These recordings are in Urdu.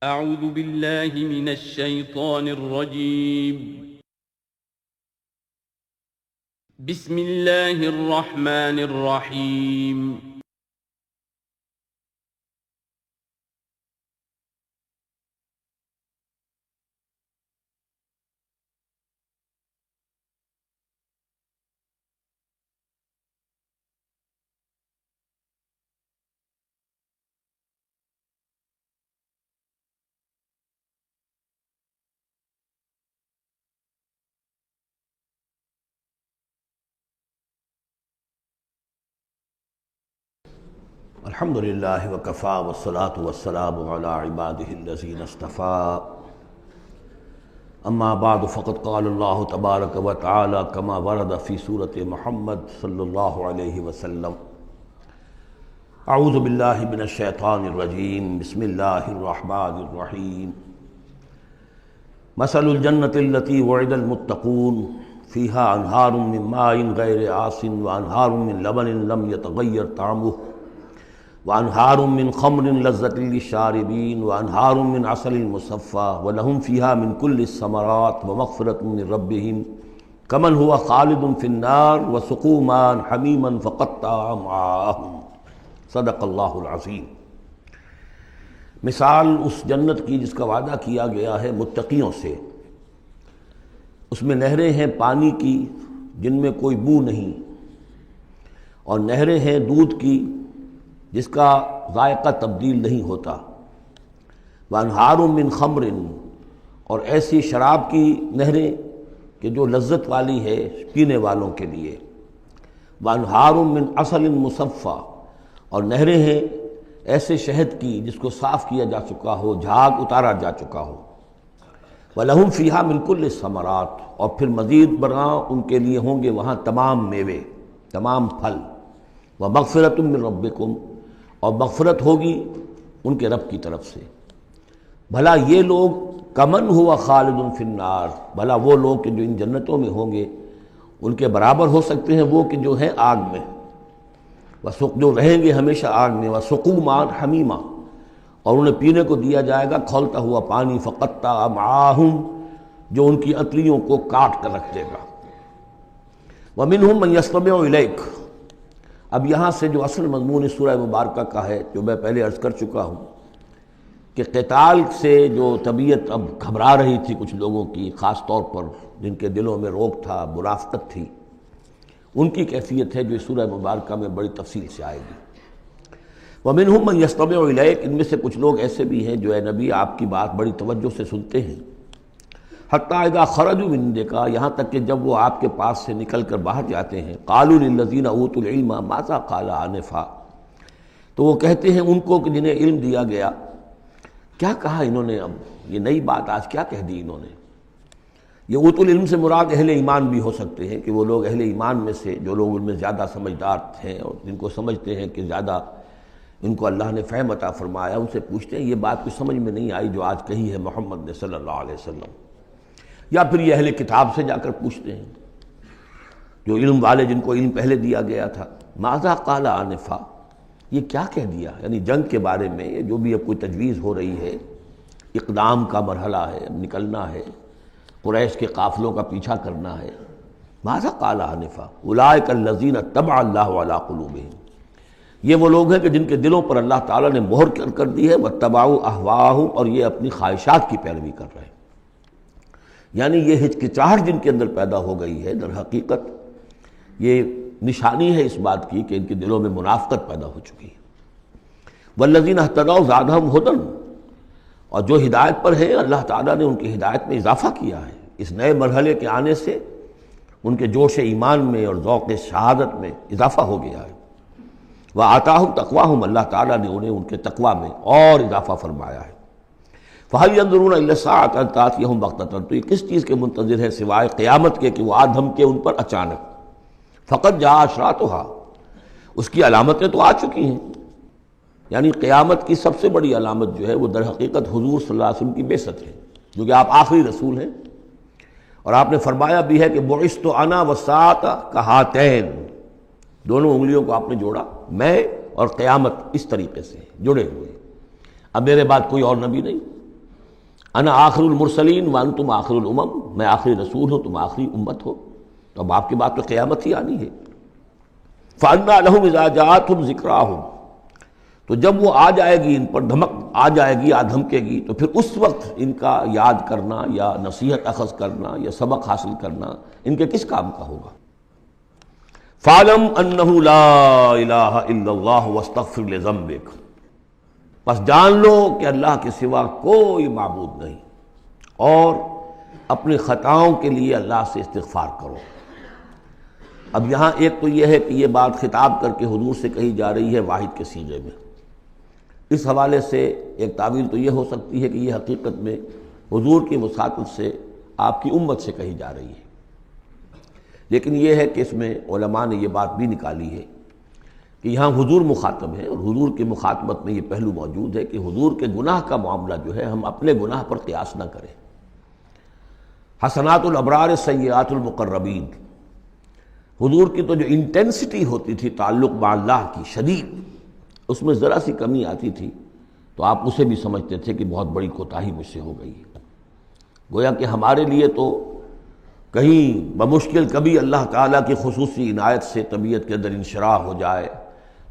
اعوذ باللہ من الشیطان الرجیم بسم اللہ الرحمن الرحیم الحمد للہ وکفا والصلاة والسلام علی عباده الذین اصطفى اما بعد فقد قال اللہ تبارک وتعالی کما ورد فی سورۃ محمد صلی اللہ علیہ وسلم اعوذ باللہ من الشیطان الرجیم بسم اللہ الرحمن الرحیم مثل الجنۃ التی وعد المتقون فیہا انہار من ماء غیر آسن وانہار من لبن لم یتغیر طعمہ وانہار من خمر لذۃ للشاربین وانہار من عسل مصفى ولہم فیہا من کل الثمرات ومغفرۃ من ربہم کمن ہوا خالد فی النار وسقوا ماء حمیما فقطع امعاءہم صدق اللہ العظیم۔ مثال اس جنت کی جس کا وعدہ کیا گیا ہے متقیوں سے، اس میں نہریں ہیں پانی کی جن میں کوئی بو نہیں، اور نہریں ہیں دودھ کی جس کا ذائقہ تبدیل نہیں ہوتا، وانہار من خمر، اور ایسی شراب کی نہریں کہ جو لذت والی ہے پینے والوں کے لیے، وانہار من عسل مصفى، اور نہریں ہیں ایسے شہد کی جس کو صاف کیا جا چکا ہو، جھاگ اتارا جا چکا ہو، وَلَهُمْ فِيهَا مِنْ كُلِّ الثَّمَرَاتِ، اور پھر مزید برآں ان کے لیے ہوں گے وہاں تمام میوے، تمام پھل، وَمَغْفِرَةٌ مِّن رَبِّكُمْ، اور مغفرت ہوگی ان کے رب کی طرف سے۔ بھلا یہ لوگ کمن ہوا خالد فی النار، بھلا وہ لوگ کہ جو ان جنتوں میں ہوں گے ان کے برابر ہو سکتے ہیں وہ کہ جو ہیں آگ میں، جو رہیں گے ہمیشہ آگ میں، وَسُقُوا مَاءً حَمِيمًا، اور انہیں پینے کو دیا جائے گا کھولتا ہوا پانی، فقطع امعاءہم، جو ان کی انتڑیوں کو کاٹ کر رکھ دے گا۔ وَمِنْهُمْ مَنْ يَسْتَمِعُ إِلَيْكَ، اب یہاں سے جو اصل مضمون اس سورہ مبارکہ کا ہے، جو میں پہلے عرض کر چکا ہوں کہ قتال سے جو طبیعت اب گھبرا رہی تھی کچھ لوگوں کی، خاص طور پر جن کے دلوں میں روک تھا، منافقت تھی، ان کی کیفیت ہے جو اس سورہ مبارکہ میں بڑی تفصیل سے آئے گی۔ وَمِنْهُمْ مَنْ يَسْتَمِعُ إِلَيْكَ، ان میں سے کچھ لوگ ایسے بھی ہیں جو اے نبی آپ کی بات بڑی توجہ سے سنتے ہیں، حتیٰ اذا خرجوا من عندک، یہاں تک کہ جب وہ آپ کے پاس سے نکل کر باہر جاتے ہیں، قالوا للذین اوتوا العلم ماذا قال آنفا، تو وہ کہتے ہیں ان کو کہ جنہیں علم دیا گیا، کیا کہا انہوں نے، اب یہ نئی بات آج کیا کہہ دی انہوں نے۔ یہ اوتوا العلم سے مراد اہل ایمان بھی ہو سکتے ہیں کہ وہ لوگ اہل ایمان میں سے جو لوگ ان میں زیادہ سمجھدار ہیں اور جن کو سمجھتے ہیں کہ زیادہ ان کو اللہ نے فہم عطا فرمایا، ان سے پوچھتے ہیں یہ بات کچھ سمجھ میں نہیں آئی جو آج کہی ہے محمد نے صلی اللہ علیہ وسلم، یا پھر یہ اہل کتاب سے جا کر پوچھتے ہیں جو علم والے جن کو علم پہلے دیا گیا تھا، ماذا قال آنفا، یہ کیا کہہ دیا، یعنی جنگ کے بارے میں جو بھی اب کوئی تجویز ہو رہی ہے، اقدام کا مرحلہ ہے، اب نکلنا ہے، قریش کے قافلوں کا پیچھا کرنا ہے، ماذا قال آنفا اولئک الذین طبع اللہ علی قلوبہم، یہ وہ لوگ ہیں کہ جن کے دلوں پر اللہ تعالیٰ نے مہر کر دی ہے، واتبعوا اہواءہم، اور یہ اپنی خواہشات کی پیروی کر رہے ہیں، یعنی یہ ہچکچاہٹ جن کے اندر پیدا ہو گئی ہے، در حقیقت یہ نشانی ہے اس بات کی کہ ان کے دلوں میں منافقت پیدا ہو چکی ہے۔ والذین اہتدوا زادہم ھدی، اور جو ہدایت پر ہیں اللہ تعالیٰ نے ان کی ہدایت میں اضافہ کیا ہے، اس نئے مرحلے کے آنے سے ان کے جوش ایمان میں اور ذوق شہادت میں اضافہ ہو گیا ہے۔ وآتاہم تقواہم، اللہ تعالیٰ نے انہیں ان کے تقوی میں اور اضافہ فرمایا ہے۔ فَهَلْ يَنظُرُونَ إِلَّا السَّاعَةَ أَن تَأْتِيَهُم بَغْتَةً، تو یہ کس چیز کے منتظر ہے سوائے قیامت کے کہ وہ آ دھمکے ان پر اچانک، فقط جاء أشراطها، اس کی علامتیں تو آ چکی ہیں، یعنی قیامت کی سب سے بڑی علامت جو ہے وہ در حقیقت حضور صلی اللہ علیہ وسلم کی بعثت ہے، جو کہ آپ آخری رسول ہیں، اور آپ نے فرمایا بھی ہے کہ بعثت انا والساعة كهاتین، دونوں انگلیوں کو آپ نے جوڑا، میں اور قیامت اس طریقے سے جڑے ہوئے، اب میرے بعد کوئی اور نبی نہیں، انا آخر المرسلین وانتم آخر الامم، میں آخری رسول ہوں، تم آخری امت ہو، تو اب آپ کی بات تو قیامت ہی آنی ہے۔ فَأَنَّىٰ لَهُمْ إِذَا جَاءَتْهُمْ ذِكْرَاهُمْ، تو جب وہ آ جائے گی، ان پر دھمک آ جائے گی، آ دھمکے گی، تو پھر اس وقت ان کا یاد کرنا یا نصیحت اخذ کرنا یا سبق حاصل کرنا ان کے کس کام کا ہوگا؟ فَاعْلَمْ أَنَّهُ لَا إِلَٰهَ إِلَّا اللَّهُ وَاسْتَغْفِرْ لِذَنبِكَ، پس جان لو کہ اللہ کے سوا کوئی معبود نہیں، اور اپنی خطاؤں کے لیے اللہ سے استغفار کرو۔ اب یہاں ایک تو یہ ہے کہ یہ بات خطاب کر کے حضور سے کہی جا رہی ہے واحد کے صیغے میں، اس حوالے سے ایک تعویل تو یہ ہو سکتی ہے کہ یہ حقیقت میں حضور کی وساطت سے آپ کی امت سے کہی جا رہی ہے، لیکن یہ ہے کہ اس میں علماء نے یہ بات بھی نکالی ہے کہ یہاں حضور مخاطب ہے، اور حضور کی مخاطبت میں یہ پہلو موجود ہے کہ حضور کے گناہ کا معاملہ جو ہے ہم اپنے گناہ پر قیاس نہ کریں۔ حسنات الابرار سیئات المقربین، حضور کی تو جو انٹینسٹی ہوتی تھی تعلق مع اللہ کی شدید، اس میں ذرا سی کمی آتی تھی تو آپ اسے بھی سمجھتے تھے کہ بہت بڑی کوتاہی مجھ سے ہو گئی ہے۔ گویا کہ ہمارے لیے تو کہیں بمشکل کبھی اللہ تعالیٰ کی خصوصی عنایت سے طبیعت کے اندر انشراح ہو جائے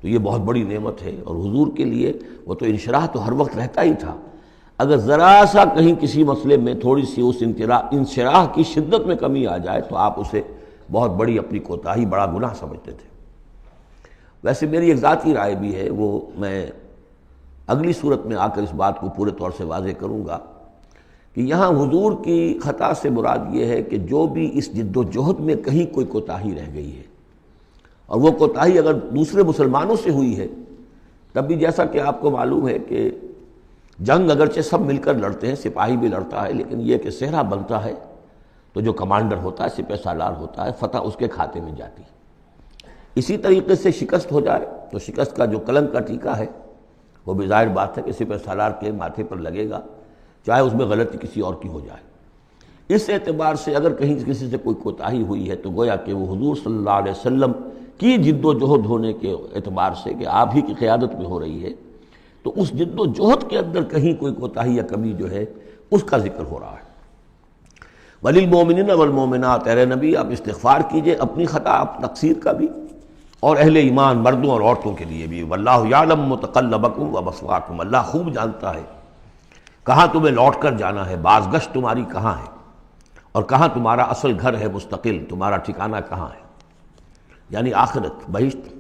تو یہ بہت بڑی نعمت ہے، اور حضور کے لیے وہ تو انشراح تو ہر وقت رہتا ہی تھا۔ اگر ذرا سا کہیں کسی مسئلے میں تھوڑی سی اس انشراح کی شدت میں کمی آ جائے تو آپ اسے بہت بڑی اپنی کوتاہی، بڑا گناہ سمجھتے تھے۔ ویسے میری ایک ذاتی رائے بھی ہے، وہ میں اگلی صورت میں آ کر اس بات کو پورے طور سے واضح کروں گا کہ یہاں حضور کی خطا سے مراد یہ ہے کہ جو بھی اس جد و جہد میں کہیں کوئی کوتاہی رہ گئی ہے، اور وہ کوتاہی اگر دوسرے مسلمانوں سے ہوئی ہے، تب بھی جیسا کہ آپ کو معلوم ہے کہ جنگ اگرچہ سب مل کر لڑتے ہیں، سپاہی بھی لڑتا ہے، لیکن یہ کہ صحرا بنتا ہے تو جو کمانڈر ہوتا ہے، سپہ سالار ہوتا ہے، فتح اس کے کھاتے میں جاتی ہے۔ اسی طریقے سے شکست ہو جائے تو شکست کا جو کلنک کا ٹیکہ ہے وہ بھی ظاہر بات ہے کہ سپہ سالار کے ماتھے پر لگے گا، چاہے اس میں غلطی کسی اور کی ہو جائے۔ اس اعتبار سے اگر کہیں کسی سے کوئی کوتاہی ہوئی ہے تو گویا کہ وہ حضور صلی اللہ علیہ وسلم کی جد و جہد ہونے کے اعتبار سے کہ آپ ہی کی قیادت میں ہو رہی ہے، تو اس جد و جہد کے اندر کہیں کوئی کوتاہی یا کمی جو ہے اس کا ذکر ہو رہا ہے۔ وَلِلْمُؤْمِنِينَ وَالْمُؤْمِنَاتِ، اے نبی آپ استغفار کیجئے اپنی خطا تقصیر کا بھی، اور اہل ایمان مردوں اور عورتوں کے لیے بھی۔ وَاللَّهُ يَعْلَمُ مُتَقَلَّبَكُمْ وَمَثْوَاكُمْ، اللہ خوب جانتا ہے کہاں تمہیں لوٹ کر جانا ہے، بازگشت تمہاری کہاں ہے، اور کہاں تمہارا اصل گھر ہے مستقل، تمہارا ٹھکانہ کہاں ہے، یعنی آخرت، بہشت۔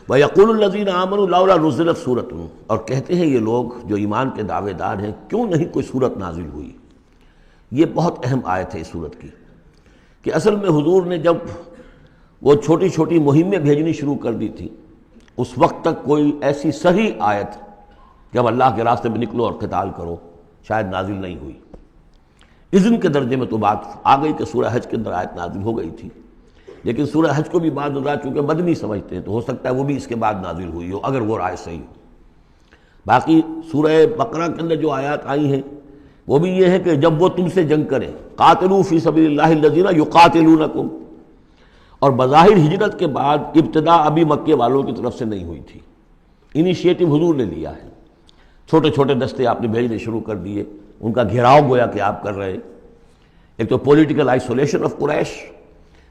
وَيَقُولُ الَّذِينَ آمَنُوا لَوْلَا نُزِّلَتْ سُورَةٌ، اور کہتے ہیں یہ لوگ جو ایمان کے دعوے دار ہیں کیوں نہیں کوئی صورت نازل ہوئی۔ یہ بہت اہم آیت ہے اس صورت کی، کہ اصل میں حضور نے جب وہ چھوٹی چھوٹی مہمیں بھیجنی شروع کر دی تھی، اس وقت تک کوئی ایسی صحیح آیت جب اللہ کے راستے میں نکلو اور قتال کرو شاید نازل نہیں ہوئی۔ اذن کے درجے میں تو بات آ گئی کہ سورہ حج کے اندر آیت نازل ہو گئی تھی، لیکن سورہ حج کو بھی بعض حضرات چونکہ مدنی سمجھتے ہیں تو ہو سکتا ہے وہ بھی اس کے بعد نازل ہوئی ہو اگر وہ رائے صحیح ہو۔ باقی سورہ بقرہ کے اندر جو آیات آئی ہیں وہ بھی یہ ہے کہ جب وہ تم سے جنگ کریں، قاتلوا فی سبیل اللہ الذین یقاتلونکم، اور بظاہر ہجرت کے بعد ابتدا ابھی مکے والوں کی طرف سے نہیں ہوئی تھی، انیشیٹو حضور نے لیا ہے، چھوٹے چھوٹے دستے آپ نے بھیجنے شروع کر دیے، ان کا گھیراؤ گویا کہ آپ کر رہے۔ ایک تو پولیٹیکل آئسولیشن آف قریش،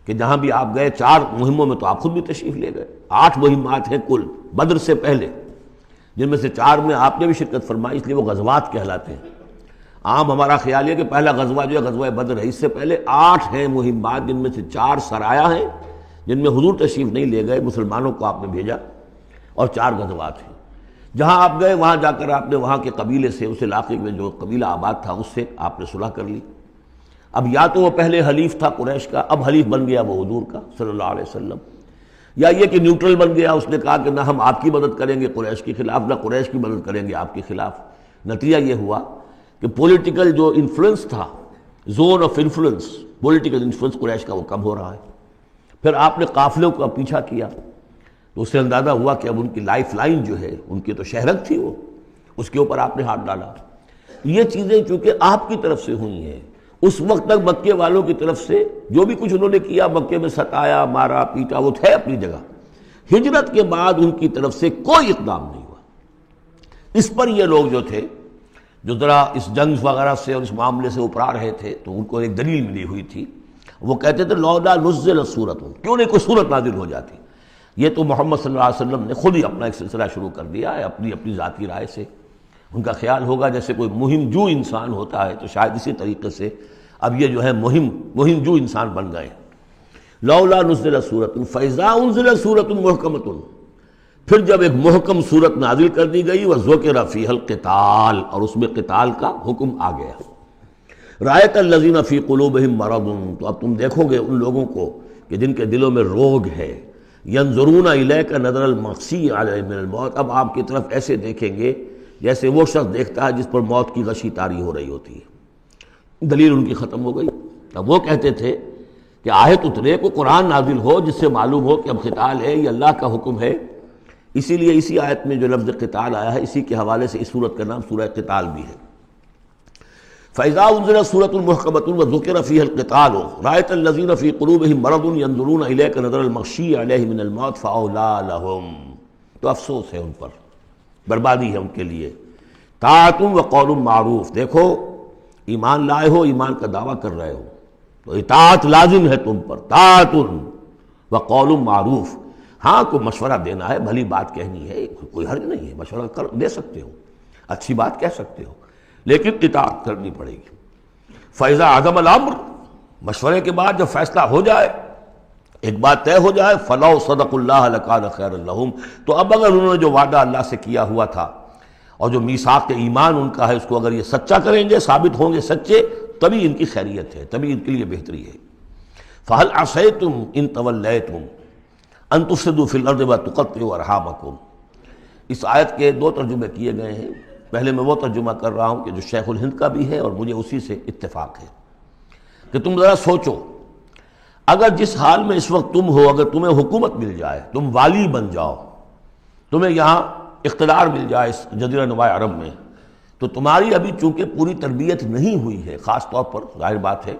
کہ جہاں بھی آپ گئے 4 مہموں میں تو آپ خود بھی تشریف لے گئے، 8 مہمات ہیں کل بدر سے پہلے، جن میں سے 4 میں آپ نے بھی شرکت فرمائی، اس لیے وہ غزوات کہلاتے ہیں۔ عام ہمارا خیال یہ کہ پہلا غزوہ جو ہے غزوہ بدر ہے، اس سے پہلے 8 ہیں مہمات، جن میں سے 4 سرایا ہیں جن میں حضور تشریف نہیں لے گئے، مسلمانوں کو آپ نے بھیجا، اور 4 غزوات ہیں۔ جہاں آپ گئے وہاں جا کر آپ نے وہاں کے قبیلے سے، اس علاقے میں جو قبیلہ آباد تھا اس سے آپ نے صلح کر لی۔ اب یا تو وہ پہلے حلیف تھا قریش کا، اب حلیف بن گیا وہ حضور کا صلی اللہ علیہ وسلم، یا یہ کہ نیوٹرل بن گیا، اس نے کہا کہ نہ ہم آپ کی مدد کریں گے قریش کے خلاف، نہ قریش کی مدد کریں گے آپ کے خلاف۔ نتیجہ یہ ہوا کہ پولیٹیکل جو انفلوئنس تھا، zone of influence, political influence Quraysh کا وہ کم ہو رہا ہے۔ پھر آپ نے قافلوں کا پیچھا کیا تو اس سے اندازہ ہوا کہ اب ان کی لائف لائن جو ہے، ان کی تو شہرت تھی وہ، اس کے اوپر آپ نے ہاتھ ڈالا۔ یہ چیزیں چونکہ آپ کی طرف سے ہوئی ہیں، اس وقت تک مکے والوں کی طرف سے جو بھی کچھ انہوں نے کیا، مکے میں ستایا، مارا پیٹا، وہ تھے اپنی جگہ۔ ہجرت کے بعد ان کی طرف سے کوئی اقدام نہیں ہوا۔ اس پر یہ لوگ جو تھے جو ذرا اس جنگ وغیرہ سے اور اس معاملے سے اپرا رہے تھے، تو ان کو ایک دلیل ملی ہوئی تھی. وہ کہتے تھے لولا نزل سورۃ، کیوں نہیں کوئی سورت نازل ہو جاتی. یہ تو محمد صلی اللہ علیہ وسلم نے خود ہی اپنا ایک سلسلہ شروع کر دیا ہے اپنی ذاتی رائے سے. ان کا خیال ہوگا جیسے کوئی مہم جو انسان ہوتا ہے، تو شاید اسی طریقے سے اب یہ جو ہے مہم جو انسان بن گئے. لولا نزل سورۃ فاذا انزل سورۃ محکمۃ، پھر جب ایک محکم صورت نازل کر دی گئی، وذکر فیہا القتال، اور اس میں قتال کا حکم آ گیا. رأیت الذین فی قلوبہم مرض، تو اب تم دیکھو گے ان لوگوں کو کہ جن کے دلوں میں روگ ہے. ینظرون الیک نظر المغشی علیہ من الموت، اب آپ کی طرف ایسے دیکھیں گے جیسے وہ شخص دیکھتا ہے جس پر موت کی غشی طاری ہو رہی ہوتی ہے. دلیل ان کی ختم ہو گئی. اب وہ کہتے تھے کہ آیت اترے، کو قرآن نازل ہو جس سے معلوم ہو کہ اب قتال ہے، یہ اللہ کا حکم ہے. اسی لیے اسی آیت میں جو لفظ قتال آیا ہے، اسی کے حوالے سے اس سورت کا نام سورہ قتال بھی ہے. فَإِذَا أُنزِلَتْ سُورَةٌ مُحْكَمَةٌ وَذُكِرَ فِيهَا الْقِتَالُ رَأَيْتَ الَّذِينَ فِي قُلُوبِهِم مَّرَضٌ يَنظُرُونَ إِلَيْكَ نَظَرَ الْمَغْشِيِّ عَلَيْهِ مِنَ الْمَوْتِ فَأَوْلَىٰ لَهُمْ، تو افسوس ہے ان پر، بربادی ہے ان کے لیے. طاعۃ وقول معروف، دیکھو ایمان لائے ہو، ایمان کا دعویٰ کر رہے ہو تو اطاعت لازم ہے تم پر. طاعۃ وقول معروف، ہاں کوئی مشورہ دینا ہے، بھلی بات کہنی ہے، کوئی حرج نہیں ہے، مشورہ دے سکتے ہو، اچھی بات کہہ سکتے ہو، لیکن اطاعت کرنی پڑے گی. فَإِذَا عَزَمَ الْأَمْرُ، مشورے کے بعد جب فیصلہ ہو جائے، ایک بات طے ہو جائے، فَلَوْ صَدَقُوا اللَّهَ لَكَانَ خَيْرًا لَهُمْ، تو اب اگر انہوں نے جو وعدہ اللہ سے کیا ہوا تھا اور جو میثاق ایمان ان کا ہے، اس کو اگر یہ سچا کریں گے، ثابت ہوں گے سچے، تبھی ان کی خیریت ہے، تبھی ان کے لیے بہتری ہے. فَهَلْ عَصَيْتُمْ إِن تَوَلَّيْتُمْ أَن تُفْسِدُوا فِي الْأَرْضِ وَتُقَطِّعُوا أَرْحَامَكُمْ. اس آیت کے دو ترجمے کیے گئے ہیں. پہلے میں وہ ترجمہ کر رہا ہوں کہ جو شیخ الہند کا بھی ہے اور مجھے اسی سے اتفاق ہے، کہ تم ذرا سوچو، اگر جس حال میں اس وقت تم ہو، اگر تمہیں حکومت مل جائے، تم والی بن جاؤ، تمہیں یہاں اقتدار مل جائے اس جزیرہ نما عرب میں، تو تمہاری ابھی چونکہ پوری تربیت نہیں ہوئی ہے، خاص طور پر ظاہر بات ہے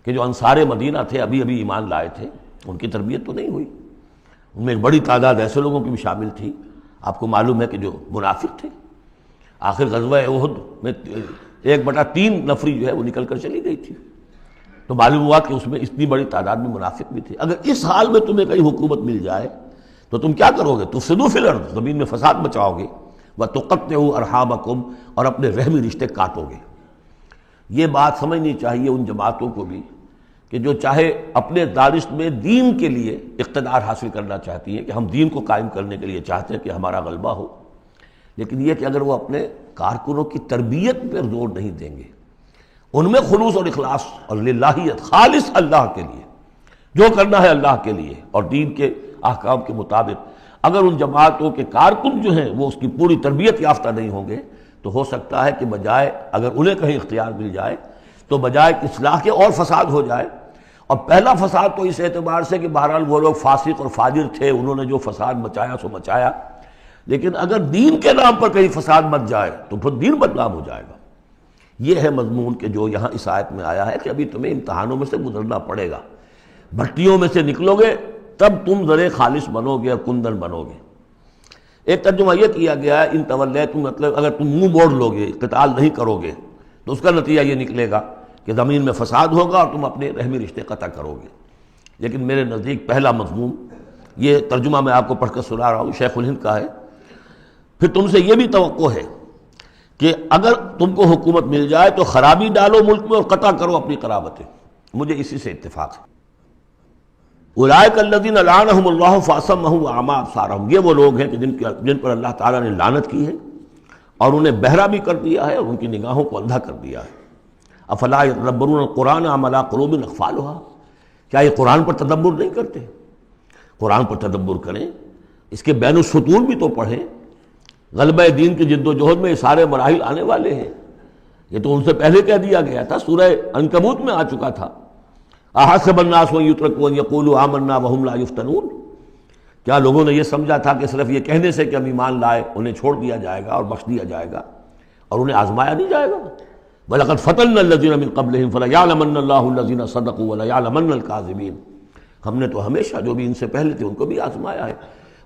کہ جو انصار مدینہ تھے، ابھی ایمان لائے تھے، ان کی تربیت تو نہیں ہوئی. ان میں ایک بڑی تعداد ایسے لوگوں کی بھی شامل تھی. آپ کو معلوم ہے کہ جو منافق تھے، آخر غزوہ احد میں 1/3 نفری جو ہے وہ نکل کر چلی گئی تھی، تو معلوم ہوا کہ اس میں اتنی بڑی تعداد میں منافق بھی تھے. اگر اس حال میں تمہیں کہیں حکومت مل جائے تو تم کیا کرو گے؟ تفسدوا فی الارض، زمین میں فساد مچاؤ گے، وتقطعوا ارحامکم، اور اپنے رحمی رشتے کاٹو گے. یہ بات سمجھنی چاہیے ان جماعتوں کو بھی کہ جو چاہے اپنے دانش میں دین کے لیے اقتدار حاصل کرنا چاہتی ہیں، کہ ہم دین کو قائم کرنے کے لیے چاہتے ہیں کہ ہمارا غلبہ ہو، لیکن یہ کہ اگر وہ اپنے کارکنوں کی تربیت پر زور نہیں دیں گے، ان میں خلوص اور اخلاص اور للہیت، خالص اللہ کے لیے جو کرنا ہے اللہ کے لیے اور دین کے احکام کے مطابق، اگر ان جماعتوں کے کارکن جو ہیں وہ اس کی پوری تربیت یافتہ نہیں ہوں گے، تو ہو سکتا ہے کہ بجائے اگر انہیں کہیں اختیار مل جائے تو بجائے کہ اصلاح کے اور فساد ہو جائے. اور پہلا فساد تو اس اعتبار سے کہ بہرحال وہ لوگ فاسق اور فاجر تھے، انہوں نے جو فساد مچایا سو مچایا، لیکن اگر دین کے نام پر کہیں فساد مچ جائے تو پھر دین بدنام ہو جائے گا. یہ ہے مضمون کہ جو یہاں اس آیت میں آیا ہے کہ ابھی تمہیں امتحانوں میں سے گزرنا پڑے گا، بھٹیوں میں سے نکلو گے تب تم ذرے خالص بنو گے اور کندن بنو گے. ایک ترجمہ یہ کیا گیا ہے ان تولیتم، مطلب اگر تم منہ موڑ لو گے، قتال نہیں کرو گے، تو اس کا نتیجہ یہ نکلے گا کہ زمین میں فساد ہوگا اور تم اپنے رحمی رشتے قطع کرو گے. لیکن میرے نزدیک پہلا مضمون، یہ ترجمہ میں آپ کو پڑھ کر سنا رہا ہوں، شیخ الہند کا ہے. پھر تم سے یہ بھی توقع ہے کہ اگر تم کو حکومت مل جائے تو خرابی ڈالو ملک میں اور قطع کرو اپنی قرابتیں. مجھے اسی سے اتفاق ہے. اولئک الذین لعنہم اللہ فاصمہم واعمی ابصارہم، یہ وہ لوگ ہیں کہ جن پر اللہ تعالیٰ نے لعنت کی ہے اور انہیں بہرا بھی کر دیا ہے اور ان کی نگاہوں کو اندھا کر دیا ہے. افلا یتدبرون القرآن ام علی قلوب اقفالها، کیا یہ قرآن پر تدبر نہیں کرتے؟ قرآن پر تدبر کریں، اس کے بین السطور بھی تو پڑھیں. غلبہ دین کی جد و جہد میں یہ سارے مراحل آنے والے ہیں، یہ تو ان سے پہلے کہہ دیا گیا تھا، سورہ عنکبوت میں آ چکا تھا. احسب الناس ان یترکوا ان یقولوا آمنا وهم لا یفتنون، کیا لوگوں نے یہ سمجھا تھا کہ صرف یہ کہنے سے کہ ہم ایمان لائے انہیں چھوڑ دیا جائے گا اور بخش دیا جائے گا اور انہیں آزمایا نہیں جائے گا؟ وَلَقَدْ فَتَنَّا الَّذِينَ مِن قَبْلِهِمْ فَلَيَعْلَمَنَّ اللَّهُ الَّذِينَ صَدَقُوا وَلَيَعْلَمَنَّ الْكَاذِبِينَ. ہم نے تو ہمیشہ جو بھی ان سے پہلے تھے ان کو بھی آزمایا ہے،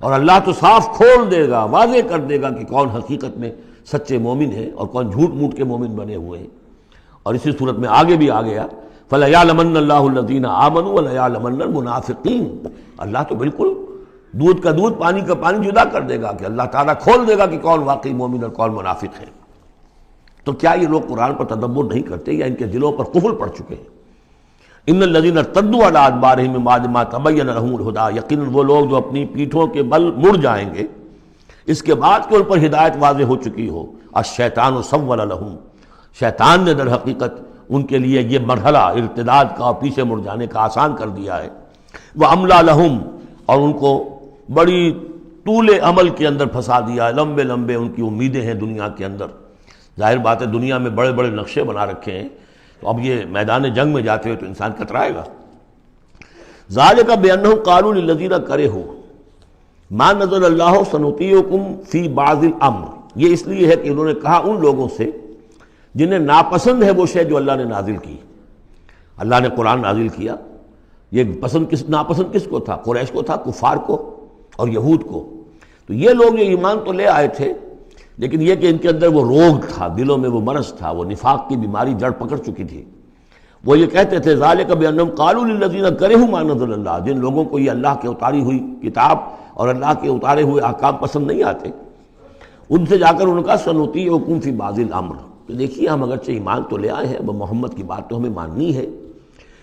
اور اللہ تو صاف کھول دے گا، واضح کر دے گا کہ کون حقیقت میں سچے مومن ہیں اور کون جھوٹ موٹ کے مومن بنے ہوئے ہیں۔ اور اسی صورت میں آگے بھی آ گیا فَلَيَعْلَمَنَّ اللَّهُ الَّذِينَ آمَنُوا وَلَيَعْلَمَنَّ الْمُنَافِقِينَ، اللہ تو بالکل دودھ کا دودھ پانی کا پانی جدا کر دے گا کہ اللہ تعالیٰ کھول دے گا کہ کون واقعی مومن اور کون منافق ہے۔ تو کیا یہ لوگ قرآن پر تدبر نہیں کرتے یا ان کے دلوں پر قفل پڑ چکے ہیں؟ ان الذین ارتدوا علی ادبارہم من بعد ما تبین لہم الہدی، یقیناً وہ لوگ جو اپنی پیٹھوں کے بل مڑ جائیں گے اس کے بعد کہ ان پر ہدایت واضح ہو چکی ہو۔ الشیطان سول لہم، شیطان نے در حقیقت ان کے لیے یہ مرحلہ ارتداد کا اور پیچھے مڑ جانے کا آسان کر دیا ہے۔ وَأَمْلَىٰ لَهُمْ، اور ان کو بڑی طول عمل کے اندر پھنسا دیا ہے، لمبے لمبے ان کی امیدیں ہیں دنیا کے اندر۔ ظاہر بات ہے دنیا میں بڑے بڑے نقشے بنا رکھے ہیں، تو اب یہ میدان جنگ میں جاتے ہوئے تو انسان کترائے گا۔ ذَلِكَ بِأَنَّهُمْ قَالُوا لِلَّذِينَ كَرِهُوا مَا نَزَلَ اللَّهُ سَنُطِيعُكُمْ فِي بَعْضِ الْأَمْرِ، یہ اس لیے ہے کہ انہوں نے کہا ان لوگوں سے جنہیں ناپسند ہے وہ شے جو اللہ نے نازل کی۔ اللہ نے قرآن نازل کیا، یہ ناپسند کس کو تھا؟ قریش کو تھا، کفار کو اور یہود کو۔ تو یہ لوگ یہ ایمان تو لے آئے تھے، لیکن یہ کہ ان کے اندر وہ روگ تھا، دلوں میں وہ مرض تھا، وہ نفاق کی بیماری جڑ پکڑ چکی تھی۔ وہ یہ کہتے تھے ذالک بانہم قالوا للذین کرہوا ما نزل اللہ، جن لوگوں کو یہ اللہ کے اتاری ہوئی کتاب اور اللہ کے اتارے ہوئے احکام پسند نہیں آتے، ان سے جا کر ان کا سنطیعکم فی بعض الامر، کہ دیکھیے ہم اگرچہ ایمان تو لے آئے ہیں، وہ محمد کی بات تو ہمیں ماننی ہے،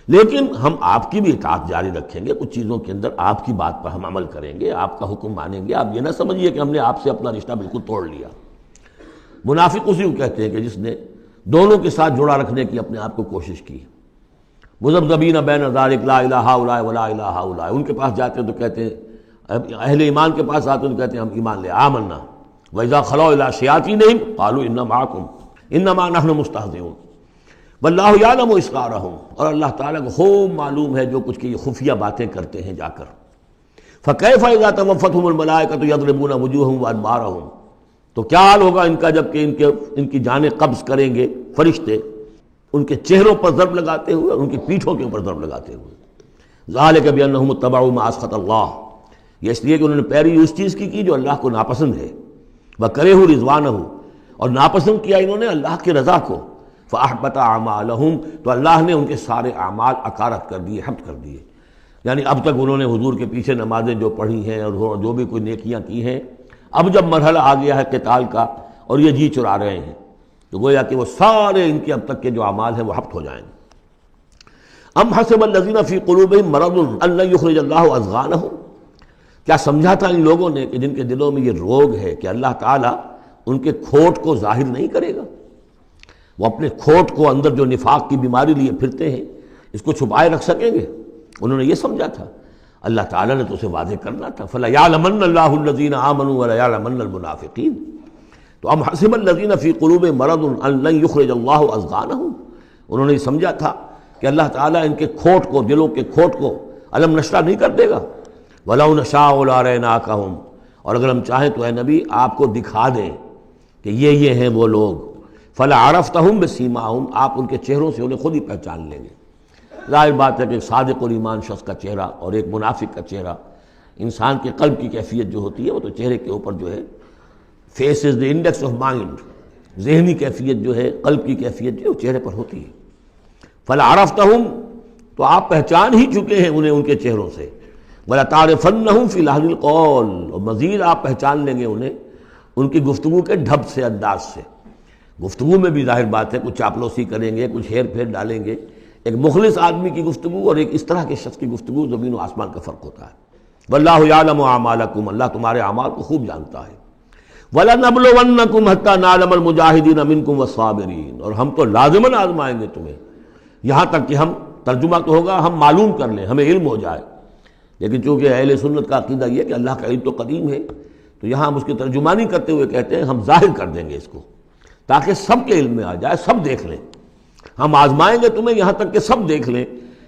لیکن ہم آپ کی بھی اطاعت جاری رکھیں گے، کچھ چیزوں کے اندر آپ کی بات پر ہم عمل کریں گے، آپ کا حکم مانیں گے، آپ یہ نہ سمجھیے کہ ہم نے آپ سے اپنا رشتہ بالکل توڑ لیا۔ منافق اسی کو کہتے ہیں کہ جس نے دونوں کے ساتھ جوڑا رکھنے کی اپنے آپ کو کوشش کی۔ مذبذبین بین ذالک لا الہ ہؤلاء ولا الہ ہؤلاء، ان کے پاس جاتے ہیں تو کہتے ہیں، اہل ایمان کے پاس آتے ہیں تو کہتے ہیں ہم ایمان لے آمنا، وَإِذَا خَلَوْا إِلَىٰ شَيَاطِینِهِمْ قَالُوا إِنَّا مَعَكُمْ إِنَّمَا نَحْنُ مُسْتَهْزِئُونَ وَاللَّهُ يَعْلَمُ إِسْرَارَهُمْ، اور اللہ تعالیٰ کو خوب معلوم ہے جو کچھ کی یہ خفیہ باتیں کرتے ہیں جا کر۔ فَكَيْفَ إِذَا تَوَفَّتْهُمُ الْمَلَائِكَةُ يَضْرِبُونَ وُجُوهَهُمْ وَأَدْبَارَهُمْ، تو کیا حال ہوگا ان کا جب کہ ان کی جانیں قبض کریں گے فرشتے، ان کے چہروں پر ضرب لگاتے ہوئے اور ان کی پیٹھوں کے اوپر ضرب لگاتے ہوئے۔ ذَلِكَ بِأَنَّهُمُ اتَّبَعُوا مَا أَسْخَطَ اللَّهُ، یہ اس لیے کہ انہوں نے پیروی اس چیز کی جو اللہ کو ناپسند ہے۔ وَكَرِهُوا رِضْوَانَهُ، اور ناپسند کیا انہوں نے اللہ کی رضا کو۔ فَأَحْبَطَ أَعْمَالَهُمْ، تو اللہ نے ان کے سارے اعمال اکارت کر دیے، حبط کر دیے۔ یعنی اب تک انہوں نے حضور کے پیچھے نمازیں جو پڑھی ہیں اور جو بھی کوئی نیکیاں کی ہیں، اب جب مرحلہ آ گیا ہے قتال کا اور یہ جی چرا رہے ہیں، تو گویا کہ وہ سارے ان کے اب تک کے جو اعمال ہیں وہ حبط ہو جائیں گے۔ ام حسب الذین فی قلوبہم مرض ان لن یخرج اللہ اضغانہم، کیا سمجھا تھا ان لوگوں نے کہ جن کے دلوں میں یہ روگ ہے کہ اللہ تعالیٰ ان کے کھوٹ کو ظاہر نہیں کرے گا؟ وہ اپنے کھوٹ کو اندر جو نفاق کی بیماری لیے پھرتے ہیں اس کو چھپائے رکھ سکیں گے؟ انہوں نے یہ سمجھا تھا، اللہ تعالیٰ نے تو اسے واضح کرنا تھا۔ فَلَيَعْلَمَنَّ اللَّهُ الَّذِينَ آمَنُوا وَلَيَعْلَمَنَّ الْمُنَافِقِينَ، تو ام حسب الذین فی قلوبہم مرض ان لن یخرج اللہ اضغانہم، انہوں نے یہ سمجھا تھا کہ اللہ تعالیٰ ان کے کھوٹ کو، دلوں کے کھوٹ کو علم نشرہ نہیں کر دے گا۔ وَلَوْ نَشَاءُ لَأَرَيْنَاكَهُمْ، اور اگر ہم چاہیں تو اے نبی آپ کو دکھا دیں کہ یہ ہیں وہ لوگ۔ فَلَعَرَفْتَهُمْ بِسِیمَاهُمْ، آپ ان کے چہروں سے انہیں خود ہی پہچان لیں گے۔ ظاہر بات ہے کہ صادق الایمان شخص کا چہرہ اور ایک منافق کا چہرہ، انسان کے قلب کی کیفیت جو ہوتی ہے وہ تو چہرے کے اوپر جو ہے، face is the index of mind, ذہنی کیفیت جو ہے، قلب کی کیفیت جو ہے وہ چہرے پر ہوتی ہے۔ فَلَعَرَفْتَهُمْ، تو آپ پہچان ہی چکے ہیں انہیں ان کے چہروں سے۔ وَلَتَعْرِفَنَّهُمْ فِي لَحْنِ الْقَوْلِ، اور مزید آپ پہچان لیں گے انہیں ان کی گفتگو کے ڈھب سے، انداز سے۔ گفتگو میں بھی ظاہر بات ہے کچھ چاپلوسی کریں گے، کچھ ہیر پھیر ڈالیں گے۔ ایک مخلص آدمی کی گفتگو اور ایک اس طرح کے شخص کی گفتگو زمین و آسمان کا فرق ہوتا ہے۔ واللہ یعلم اعمالکم، اللہ تمہارے اعمال کو خوب جانتا ہے۔ وَلَنَبْلُوَنَّکُمْ حَتَّى نَعْلَمَ الْمُجَاہِدِينَ مِنکُمْ وَالصَّابِرِينَ، اور ہم تو لازماً آزمائیں گے تمہیں، یہاں تک کہ ہم، ترجمہ تو ہوگا ہم معلوم کر لیں، ہمیں علم ہو جائے۔ لیکن چونکہ اہل سنت کا عقیدہ یہ کہ اللہ کا علم تو قدیم ہے، تو یہاں ہم اس کی ترجمانی کرتے ہوئے کہتے ہیں ہم ظاہر کر دیں گے اس کو، تاکہ سب کے علم میں آ جائے، سب دیکھ لیں۔ ہم آزمائیں گے تمہیں یہاں تک کہ سب دیکھ لیں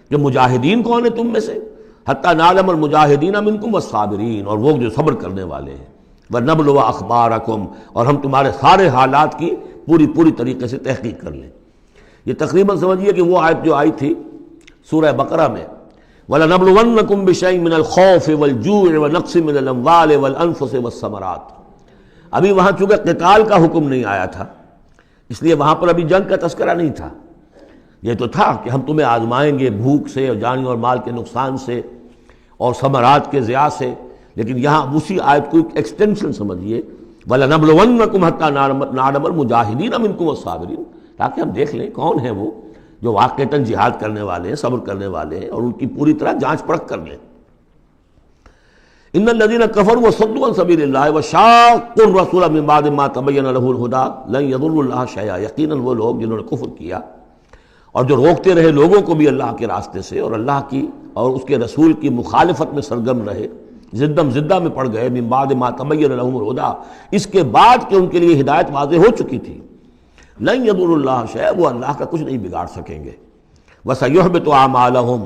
کہ مجاہدین کون ہیں تم میں سے، حتیٰ نعلم المجاہدین منکم والصابرین، اور وہ جو صبر کرنے والے ہیں۔ وَنَبْلُوَ أَخْبَارَكُمْ، اور ہم تمہارے سارے حالات کی پوری طریقے سے تحقیق کر لیں۔ یہ تقریباً سمجھیے کہ وہ آیت جو آئی تھی سورہ بقرہ میں، وَلَنَبْلُوَنَّكُمْ بِشَيْءٍ مِّنَ الْخَوْفِ وَالْجُوعِ وَنَقْصٍ مِّنَ الْأَمْوَالِ وَالْأَنفُسِ وَالثَّمَرَاتِ، ابھی وہاں چونکہ قتال کا حکم نہیں آیا تھا، اس لیے وہاں پر ابھی جنگ کا تذکرہ نہیں تھا۔ یہ تو تھا کہ ہم تمہیں آزمائیں گے بھوک سے اور جان اور مال کے نقصان سے اور ثمرات کے ضیاع سے، لیکن یہاں اسی آیت کو ایک ایکسٹینشن سمجھیے، وَلَنَبْلُوَنَّكُمْ حَتَّىٰ نَعْلَمَ الْمُجَاهِدِينَ مِنكُمْ وَالصَّابِرِينَ، تاکہ ہم دیکھ لیں کون ہیں وہ جو واقعتاً جہاد کرنے والے ہیں، صبر کرنے والے ہیں، اور ان کی پوری طرح جانچ پرکھ کر لیں۔ ان الذين كفروا وصدوا عن سبيل الله وشاقوا الرسول من بعد ما تبين له الهدى لن يضروا الله شيئا، یقیناً وہ لوگ جنہوں نے کفر کیا اور جو روکتے رہے لوگوں کو بھی اللہ کے راستے سے اور اللہ کی اور اس کے رسول کی مخالفت میں سرگرم رہے، زدم زدہ میں پڑ گئے، من بعد ما تبين لهم الهدى، اس کے بعد کہ ان کے لیے ہدایت واضح ہو چکی تھی، لن يضروا الله شيئا، وہ اللہ کا کچھ نہیں بگاڑ سکیں گے، وسيحبط اعمالهم،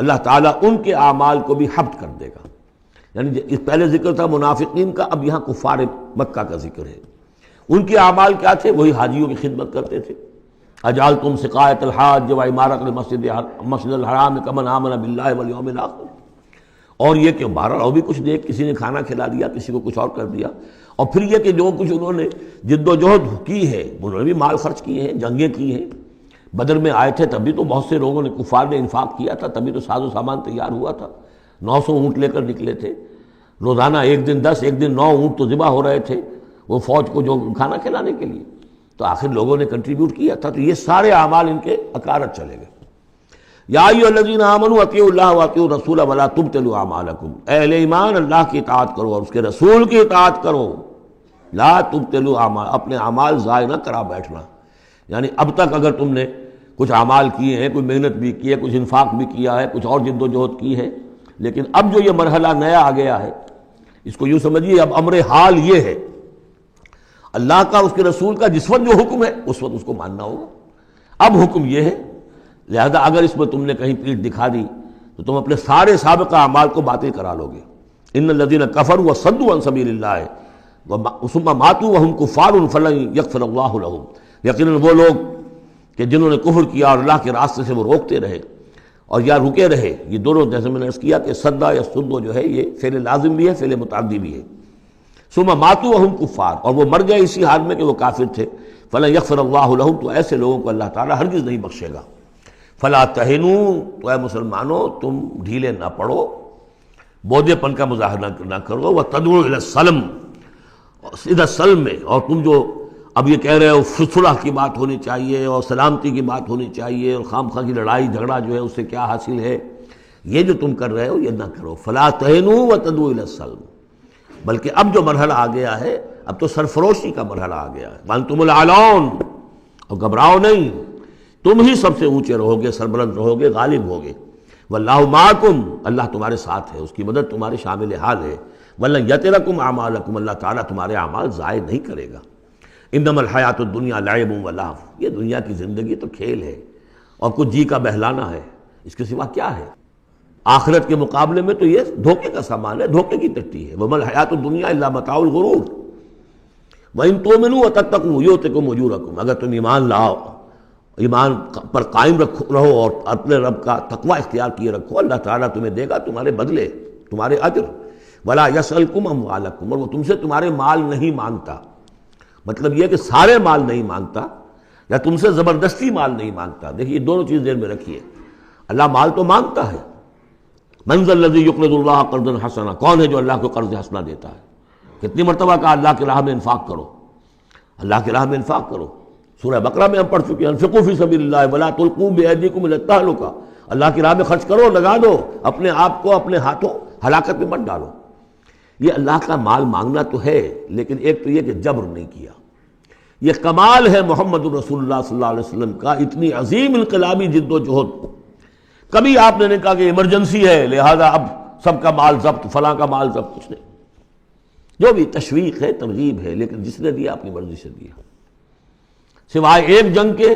اللہ تعالیٰ ان کے اعمال کو بھی حبط کر دے گا۔ یعنی اس پہلے ذکر تھا منافقین کا، اب یہاں کفار مکہ کا ذکر ہے۔ ان کے اعمال کیا تھے؟ وہی حاجیوں کی خدمت کرتے تھے۔ اجعلتم سقایۃ الحاج وعمارۃ المسجد الحرام کمن آمن باللہ والیوم الآخر، اور یہ کہ بہرحال اور بھی کچھ دیکھ، کسی نے کھانا کھلا دیا، کسی کو کچھ اور کر دیا، اور پھر یہ کہ جو کچھ انہوں نے جد و جہد کی ہے، انہوں نے بھی مال خرچ کیے ہیں، جنگیں کی ہیں۔ بدر میں آئے تھے تبھی تو بہت سے لوگوں نے کفار نے انفاق کیا تھا، تبھی تو ساز و سامان تیار ہوا تھا، 900 اونٹ لے کر نکلے تھے، روزانہ ایک دن 10 ایک دن 9 اونٹ تو ذبح ہو رہے تھے وہ فوج کو جو کھانا کھلانے کے لیے، تو آخر لوگوں نے کنٹریبیوٹ کیا تھا، تو یہ سارے اعمال ان کے اکارت چلے گئے۔ یا ایھا الذین آمنوا اطیعوا اللہ واطیعوا الرسول ولا تبطلوا اعمالکم، اے اہل ایمان اللہ کی اطاعت کرو اور اس کے رسول کی اطاعت کرو، لا تبطلوا اعمال، اپنے اعمال ضائع نہ کرا بیٹھنا۔ یعنی اب تک اگر تم نے کچھ اعمال کیے ہیں، کوئی محنت بھی کی ہے، کچھ انفاق بھی کیا ہے، کچھ اور جد و جہد کی ہے، لیکن اب جو یہ مرحلہ نیا آ گیا ہے، اس کو یوں سمجھیے اب امر حال یہ ہے، اللہ کا اس کے رسول کا جس وقت جو حکم ہے اس وقت اس کو ماننا ہوگا۔ اب حکم یہ ہے، لہذا اگر اس میں تم نے کہیں پیٹھ دکھا دی تو تم اپنے سارے سابقہ اعمال کو باطل کرا لو گے۔ ان الذین کفروا وصدوا عن سبیل اللہ ثم ماتوا وهم کفار فلن یغفر اللہ لهم، یقیناً وہ لوگ کہ جنہوں نے کفر کیا اور اللہ کے راستے سے وہ روکتے رہے اور یا رکے رہے، یہ دونوں جیسے میں نے عرض کیا کہ صدا یا سدو جو ہے یہ فعل لازم بھی ہے، فعل متعدی بھی ہے۔ ثم ماتوا وهم کفار، اور وہ مر گئے اسی حال میں کہ وہ کافر تھے، فلن یغفر اللہ لهم، تو ایسے لوگوں کو اللہ تعالیٰ ہرگز نہیں بخشے گا۔ فلا تہنوا، تو اے مسلمانوں تم ڈھیلے نہ پڑو، بودے پن کا مظاہرہ نہ کرو، وتدعوا الی السلم، سیدھا سلم میں، اور تم جو اب یہ کہہ رہے ہو صلح کی بات ہونی چاہیے اور سلامتی کی بات ہونی چاہیے اور خام خواہ کی لڑائی جھگڑا جو ہے اس سے کیا حاصل ہے، یہ جو تم کر رہے ہو یہ نہ کرو۔ فلا تہنوا وتدعوا الی السلم، بلکہ اب جو مرحلہ آ گیا ہے اب تو سرفروشی کا مرحلہ آ گیا ہے، وانتم الاعلون، اور گھبراؤ نہیں، تم ہی سب سے اونچے رہو گے، سربلند رہو گے، غالب ہوگے۔ واللہ معکم، اللہ تمہارے ساتھ ہے، اس کی مدد تمہارے شامل حال ہے۔ ولن یترکم اعمالکم، اللہ تعالیٰ تمہارے اعمال ضائع نہیں کرے گا۔ انما الحیات الدنیا لعب و لہو، یہ دنیا کی زندگی تو کھیل ہے اور کچھ جی کا بہلانا ہے، اس کے سوا کیا ہے؟ آخرت کے مقابلے میں تو یہ دھوکے کا سامان ہے، دھوکے کی ٹٹی ہے۔ وما الحیات الدنیا الا متاع الغرور وان تؤمنوا وتتقوا یؤتکم اجورکم، اگر تم ایمان لاؤ، ایمان پر قائم رہو اور اپنے رب کا تقوی اختیار کیے رکھو، اللہ تعالیٰ تمہیں دے گا تمہارے بدلے، تمہارے اجر۔ ولا یسألکم اموالکم، اور وہ تم سے تمہارے مال نہیں مانگتا، مطلب یہ کہ سارے مال نہیں مانگتا یا تم سے زبردستی مال نہیں مانگتا۔ دیکھیے دونوں چیز ذہن میں رکھیے، اللہ مال تو مانگتا ہے، من ذا الذی یقرض اللہ قرضا حسنا، کون ہے جو اللہ کو قرض حسنا دیتا ہے؟ کتنی مرتبہ کہا اللہ کی راہ میں انفاق کرو، اللہ کی راہ میں انفاق کرو۔ سورہ بقرہ میں ہم پڑھ چکے ہیں، انفقوا فی سبیل اللہ ولا تلقوا بایدیکم الی التہلکہ، اللہ کی راہ میں خرچ کرو، لگا دو، اپنے آپ کو اپنے ہاتھوں ہلاکت میں مت ڈالو۔ یہ اللہ کا مال مانگنا تو ہے، لیکن ایک تو یہ کہ جبر نہیں کیا۔ یہ کمال ہے محمد رسول اللہ صلی اللہ علیہ وسلم کا، اتنی عظیم انقلابی جد و جہد۔ کبھی آپ نے نہیں کہا کہ ایمرجنسی ہے لہذا اب سب کا مال ضبط، فلاں کا مال ضبط، کچھ نہیں، جو بھی تشویق ہے ترغیب ہے، لیکن جس نے دیا اپنی مرضی سے دیا، سوائے ایک جنگ کے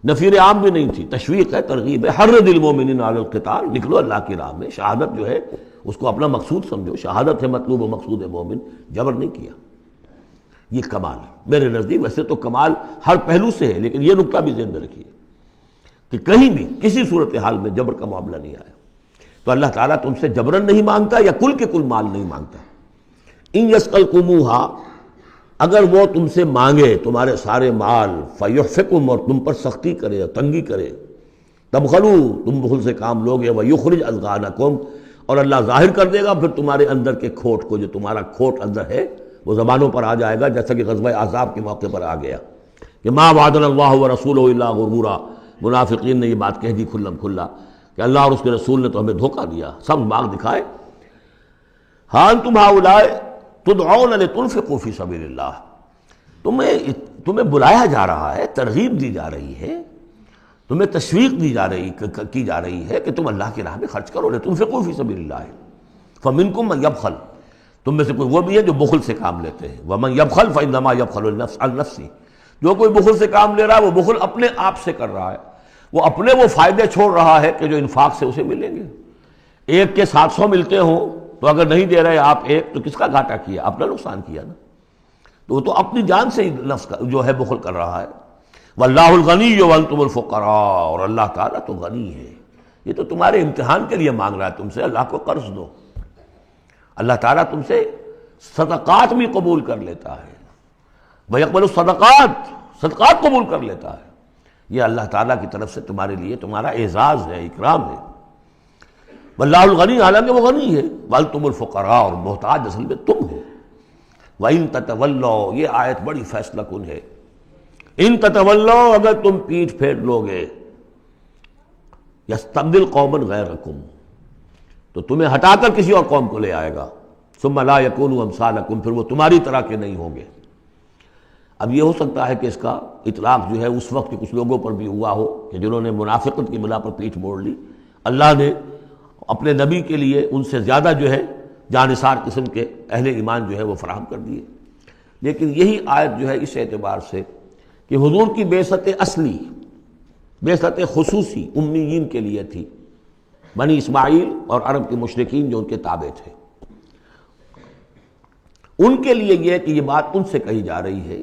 نفیر عام بھی نہیں تھی، تشویق ہے ترغیب ہے، حرض المؤمنین علی القتال، نکلو اللہ کی راہ میں، شہادت جو ہے اس کو اپنا مقصود سمجھو، شہادت ہے مطلوب و مقصود مومن، جبر نہیں کیا۔ یہ کمال ہے میرے نزدیک، ویسے تو کمال ہر پہلو سے ہے، لیکن یہ نکتہ بھی ذہن میں رکھیے کہ کہیں بھی کسی صورتحال میں جبر کا معاملہ نہیں آیا۔ تو اللہ تعالیٰ تم سے جبرن نہیں مانگتا یا کل کے کل مال نہیں مانگتا۔ ان یسألکموہا، اگر وہ تم سے مانگے تمہارے سارے مال فیحفکم، اور تم پر سختی کرے اور تنگی کرے، تبخلوا، تم بخل سے کام لوگے، ویخرج اضغانکم، اور اللہ ظاہر کر دے گا پھر تمہارے اندر کے کھوٹ کو، جو تمہارا کھوٹ اندر ہے وہ زبانوں پر آ جائے گا، جیسا کہ غزوہ احزاب کے موقع پر آ گیا کہ ما وعدنا اللہ ورسولہ الا غرورا، منافقین نے یہ بات کہہ دی کھلم کھلا کہ اللہ اور اس کے رسول نے تو ہمیں دھوکہ دیا، سب باغ دکھائے۔ ہاں انتم ہؤلاء تدعون لتنفقوا فی سبیل اللہ، تمہیں بلایا جا رہا ہے، ترغیب دی جا رہی ہے، تمہیں تشویق کی جا رہی ہے کہ تم اللہ کی راہ میں خرچ کرو، لتنفقوا فی سبیل اللہ، فمنکم من یبخل، تم میں سے کوئی وہ بھی ہے جو بخل سے کام لیتے ہیں، ومن یبخل فانما یبخل عن نفسہ، جو کوئی بخل سے کام لے رہا ہے وہ بخل اپنے آپ سے کر رہا ہے، وہ اپنے وہ فائدے چھوڑ رہا ہے کہ جو انفاق سے اسے ملیں گے۔ ایک کے 700 ملتے ہوں تو اگر نہیں دے رہے آپ ایک، تو کس کا گھاٹا کیا؟ اپنا نقصان کیا نا، تو وہ تو اپنی جان سے ہی نفس کا جو ہے بخل کر رہا ہے۔ واللہ الغنی وانتم الفقراء، اور اللہ تعالیٰ تو غنی ہے، یہ تو تمہارے امتحان کے لیے مانگ رہا ہے تم سے، اللہ کو قرض دو، اللہ تعالیٰ تم سے صدقات بھی قبول کر لیتا ہے، وَيَقْبَلُ الصَّدَقَاتِ، صدقات قبول کر لیتا ہے، یہ اللہ تعالیٰ کی طرف سے تمہارے لیے تمہارا اعزاز ہے، اکرام ہے۔ واللہ الغنی، حالانکہ وہ غنی ہے، وانتم الفقراء، اور محتاج اصل میں تم ہو۔ وَإِن تَتَوَلَّوْا، یہ آیت بڑی فیصلہ کن ہے، ان تتولوا، اگر تم پیٹھ پھیر لوگے، یستبدل قوما غیرکم، تو تمہیں ہٹا کر کسی اور قوم کو لے آئے گا، ثم لا یکونوا امثالکم، پھر وہ تمہاری طرح کے نہیں ہوں گے۔ اب یہ ہو سکتا ہے کہ اس کا اطلاق جو ہے اس وقت کے کچھ لوگوں پر بھی ہوا ہو کہ جنہوں نے منافقت کی بنا پر پیٹھ موڑ لی، اللہ نے اپنے نبی کے لیے ان سے زیادہ جو ہے جانثار قسم کے اہل ایمان جو ہے وہ فراہم کر دیے۔ لیکن یہی آیت جو ہے اس اعتبار سے کہ حضور کی بعثت اصلی، بعثت خصوصی امیین کے لیے تھی، بنی اسماعیل اور عرب کے مشرکین جو ان کے تابع تھے، ان کے لیے یہ کہ یہ بات ان سے کہی جا رہی ہے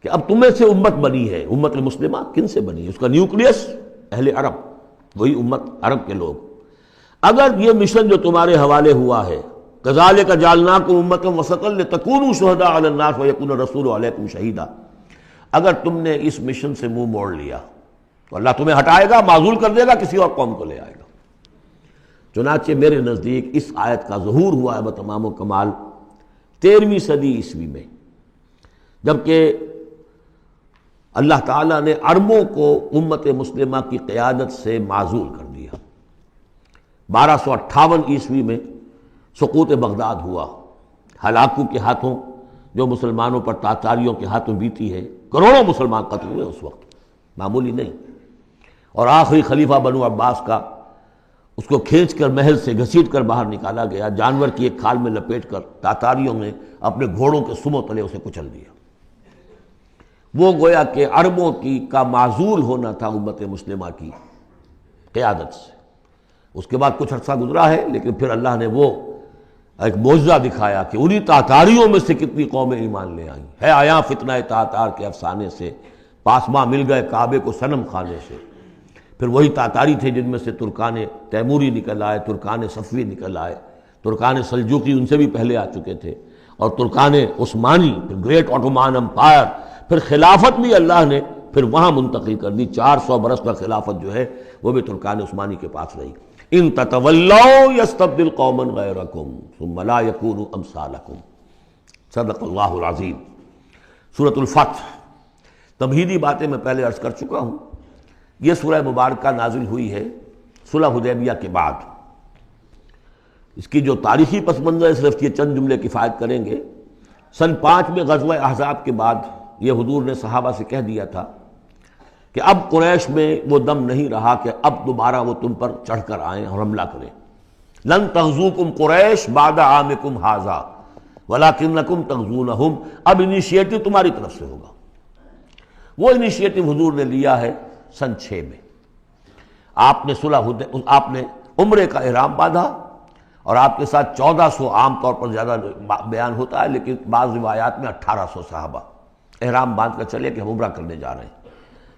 کہ اب تمہیں سے امت بنی ہے، امت المسلمہ کن سے بنی ہے؟ اس کا نیوکلیس اہل عرب، وہی امت عرب کے لوگ۔ اگر یہ مشن جو تمہارے حوالے ہوا ہے، کذالک جعلناکم امۃ وسطا لتکونوا شہداء علی الناس ویکون الرسول علیکم شہیدا، اگر تم نے اس مشن سے منہ موڑ لیا تو اللہ تمہیں ہٹائے گا، معزول کر دے گا، کسی اور قوم کو لے آئے گا۔ چنانچہ میرے نزدیک اس آیت کا ظہور ہوا ہے بتمام و کمال 13ویں صدی عیسوی میں، جبکہ اللہ تعالیٰ نے عربوں کو امت مسلمہ کی قیادت سے معزول کر دیا۔ 1258 عیسوی میں سقوط بغداد ہوا، ہلاکو کے ہاتھوں جو مسلمانوں پر تاتاریوں کے ہاتھوں بیتی ہے، کروڑوں مسلمان قتل ہوئے اس وقت، معمولی نہیں۔ اور آخری خلیفہ بنو عباس کا، اس کو کھینچ کر محل سے گھسیٹ کر باہر نکالا گیا، جانور کی ایک کھال میں لپیٹ کر تاتاریوں نے اپنے گھوڑوں کے سموں تلے اسے کچل دیا۔ وہ گویا کہ عربوں کا معزول ہونا تھا امت مسلمہ کی قیادت سے۔ اس کے بعد کچھ عرصہ گزرا ہے، لیکن پھر اللہ نے وہ ایک معجزہ دکھایا کہ انہی تاتاریوں میں سے کتنی قومیں ایمان لے آئیں۔ ہے آیا فتنہ تاتار کے افسانے سے، پاسماں مل گئے کعبے کو صنم خانے سے۔ پھر وہی تاتاری تھے جن میں سے ترکان تیموری نکل آئے، ترکان صفوی نکل آئے، ترکان سلجوقی ان سے بھی پہلے آ چکے تھے، اور ترکان عثمانی، پھر گریٹ آٹومان امپائر، پھر خلافت بھی اللہ نے پھر وہاں منتقل کر دی۔ 400 برس کا خلافت جو ہے وہ بھی ترکان عثمانی کے پاس رہی۔ ان تتولوا یستبدل قوما غیرکم ثم لا یکونوا امثالکم، صدق اللہ العظیم۔ سورۃ الفتح، تمہیدی باتیں میں پہلے عرض کر چکا ہوں۔ یہ سورہ مبارکہ نازل ہوئی ہے صلح حدیبیہ کے بعد۔ اس کی جو تاریخی پس منظر ہے صرف یہ چند جملے کفایت کریں گے۔ سن 5 میں غزوہ احزاب کے بعد یہ حضور نے صحابہ سے کہہ دیا تھا کہ اب قریش میں وہ دم نہیں رہا کہ اب دوبارہ وہ تم پر چڑھ کر آئیں اور حملہ کریں۔ لن تغزوکم قریش بعد عامکم ھذا ولکنکم تغزونہم، اب انیشیٹو تمہاری طرف سے ہوگا۔ وہ انیشیٹو حضور نے لیا ہے سن 6 میں۔ آپ نے عمرے کا احرام باندھا، اور آپ کے ساتھ 1400، عام طور پر زیادہ بیان ہوتا ہے لیکن بعض روایات میں 1800 صحابہ احرام باندھ کر چلے کہ ہم عمرہ کرنے جا رہے ہیں۔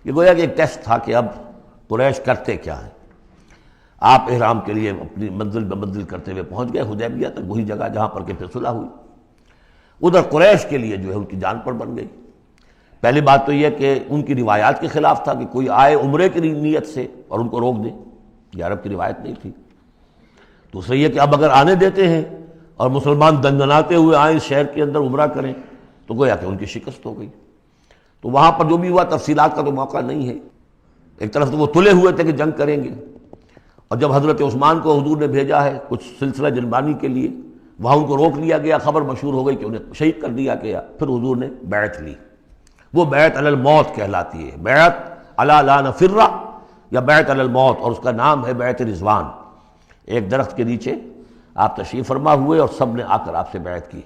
یہ گویا کہ ایک ٹیسٹ تھا کہ اب قریش کرتے کیا ہیں۔ آپ احرام کے لیے اپنی منزل بمنزل کرتے ہوئے پہنچ گئے حدیبیہ تک، وہی جگہ جہاں پر کہ پھر صلح ہوئی۔ ادھر قریش کے لیے جو ہے ان کی جان پر بن گئی۔ پہلی بات تو یہ کہ ان کی روایات کے خلاف تھا کہ کوئی آئے عمرے کی نیت سے اور ان کو روک دے، یہ عرب کی روایت نہیں تھی۔ دوسرا یہ کہ اب اگر آنے دیتے ہیں اور مسلمان دنگناتے ہوئے آئیں اس شہر کے اندر عمرہ کریں تو گویا کہ ان کی شکست ہو گئی۔ تو وہاں پر جو بھی ہوا تفصیلات کا تو موقع نہیں ہے۔ ایک طرف تو وہ تلے ہوئے تھے کہ جنگ کریں گے، اور جب حضرت عثمان کو حضور نے بھیجا ہے کچھ سلسلہ جنبانی کے لیے، وہاں ان کو روک لیا گیا، خبر مشہور ہو گئی کہ انہیں شہید کر دیا گیا۔ پھر حضور نے بیعت لی، وہ بیعت علی الموت کہلاتی ہے، بیعت علی لا نفر یا بیعت علی الموت، اور اس کا نام ہے بیعت رضوان۔ ایک درخت کے نیچے آپ تشریف فرما ہوئے اور سب نے آ کر آپ سے بیعت کی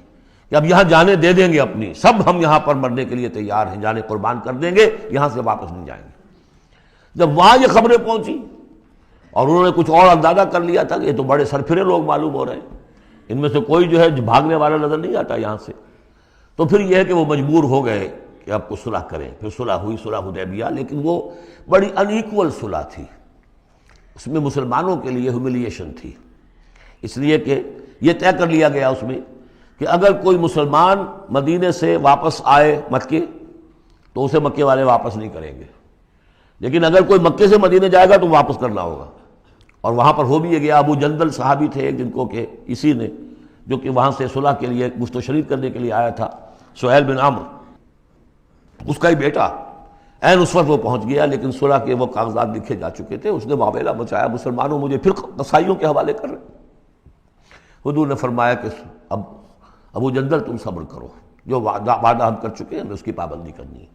کہ اب یہاں جانیں دے دیں گے اپنی، سب ہم یہاں پر مرنے کے لیے تیار ہیں، جانیں قربان کر دیں گے، یہاں سے واپس نہیں جائیں گے۔ جب وہاں یہ خبریں پہنچی اور انہوں نے کچھ اور اندازہ کر لیا تھا کہ یہ تو بڑے سرفرے لوگ معلوم ہو رہے ہیں، ان میں سے کوئی جو ہے بھاگنے والا نظر نہیں آتا یہاں سے، تو پھر یہ ہے کہ وہ مجبور ہو گئے کہ اب کو صلح کریں۔ پھر صلح ہوئی، صلح حدیبیہ، لیکن وہ بڑی ان ایکول صلح تھی، اس میں مسلمانوں کے لیے ہیوملیشن تھی، اس لیے کہ یہ طے کر لیا گیا اس میں کہ اگر کوئی مسلمان مدینے سے واپس آئے مکے تو اسے مکے والے واپس نہیں کریں گے، لیکن اگر کوئی مکے سے مدینے جائے گا تو واپس کرنا ہوگا۔ اور وہاں پر ہو بھی گیا، ابو جندل صحابی تھے جن کو کہ اسی نے جو کہ وہاں سے صلح کے لیے گفت و شنید کرنے کے لیے آیا تھا، سہیل بن عمرو، اس کا ہی بیٹا عین اس وقت وہ پہنچ گیا، لیکن صلح کے وہ کاغذات لکھے جا چکے تھے، اس نے معاملہ بچایا، مسلمانوں مجھے پھر قصائیوں کے حوالے کر رہے۔ حضور نے فرمایا کہ اب ابو جندل تم صبر کرو، جو وعدہ ہم کر چکے ہیں ہمیں اس کی پابندی کرنی ہے۔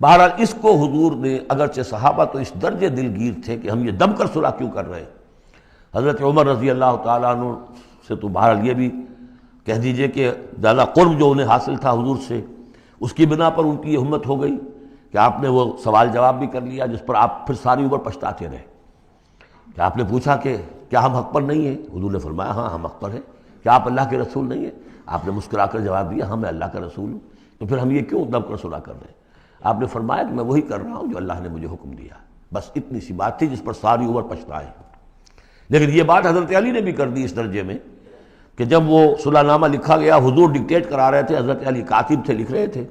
بہرحال اس کو حضور نے، اگرچہ صحابہ تو اس درجے دلگیر تھے کہ ہم یہ دم کر صلح کیوں کر رہے ہیں، حضرت عمر رضی اللہ تعالیٰ عنہ سے تو بہرحال یہ بھی کہہ دیجئے کہ زیادہ قرب جو انہیں حاصل تھا حضور سے، اس کی بنا پر ان کی یہ ہمت ہو گئی کہ آپ نے وہ سوال جواب بھی کر لیا جس پر آپ پھر ساری عمر پچھتاتے رہے۔ کہ آپ نے پوچھا کہ کیا ہم حق پر نہیں ہیں؟ حضور نے فرمایا ہاں ہم حق پر ہیں۔ کیا آپ اللہ کے رسول نہیں ہیں؟ آپ نے مسکرا کر جواب دیا ہاں میں اللہ کا رسول ہوں۔ تو پھر ہم یہ کیوں دم کر صلح کر رہے ہیں؟ آپ نے فرمایا کہ میں وہی کر رہا ہوں جو اللہ نے مجھے حکم دیا، بس اتنی سی بات تھی جس پر ساری عمر پچھتائے۔ لیکن یہ بات حضرت علی نے بھی کر دی اس درجے میں کہ جب وہ صلح نامہ لکھا گیا، حضور ڈکٹیٹ کرا رہے تھے، حضرت علی کاتب تھے، لکھ رہے تھے،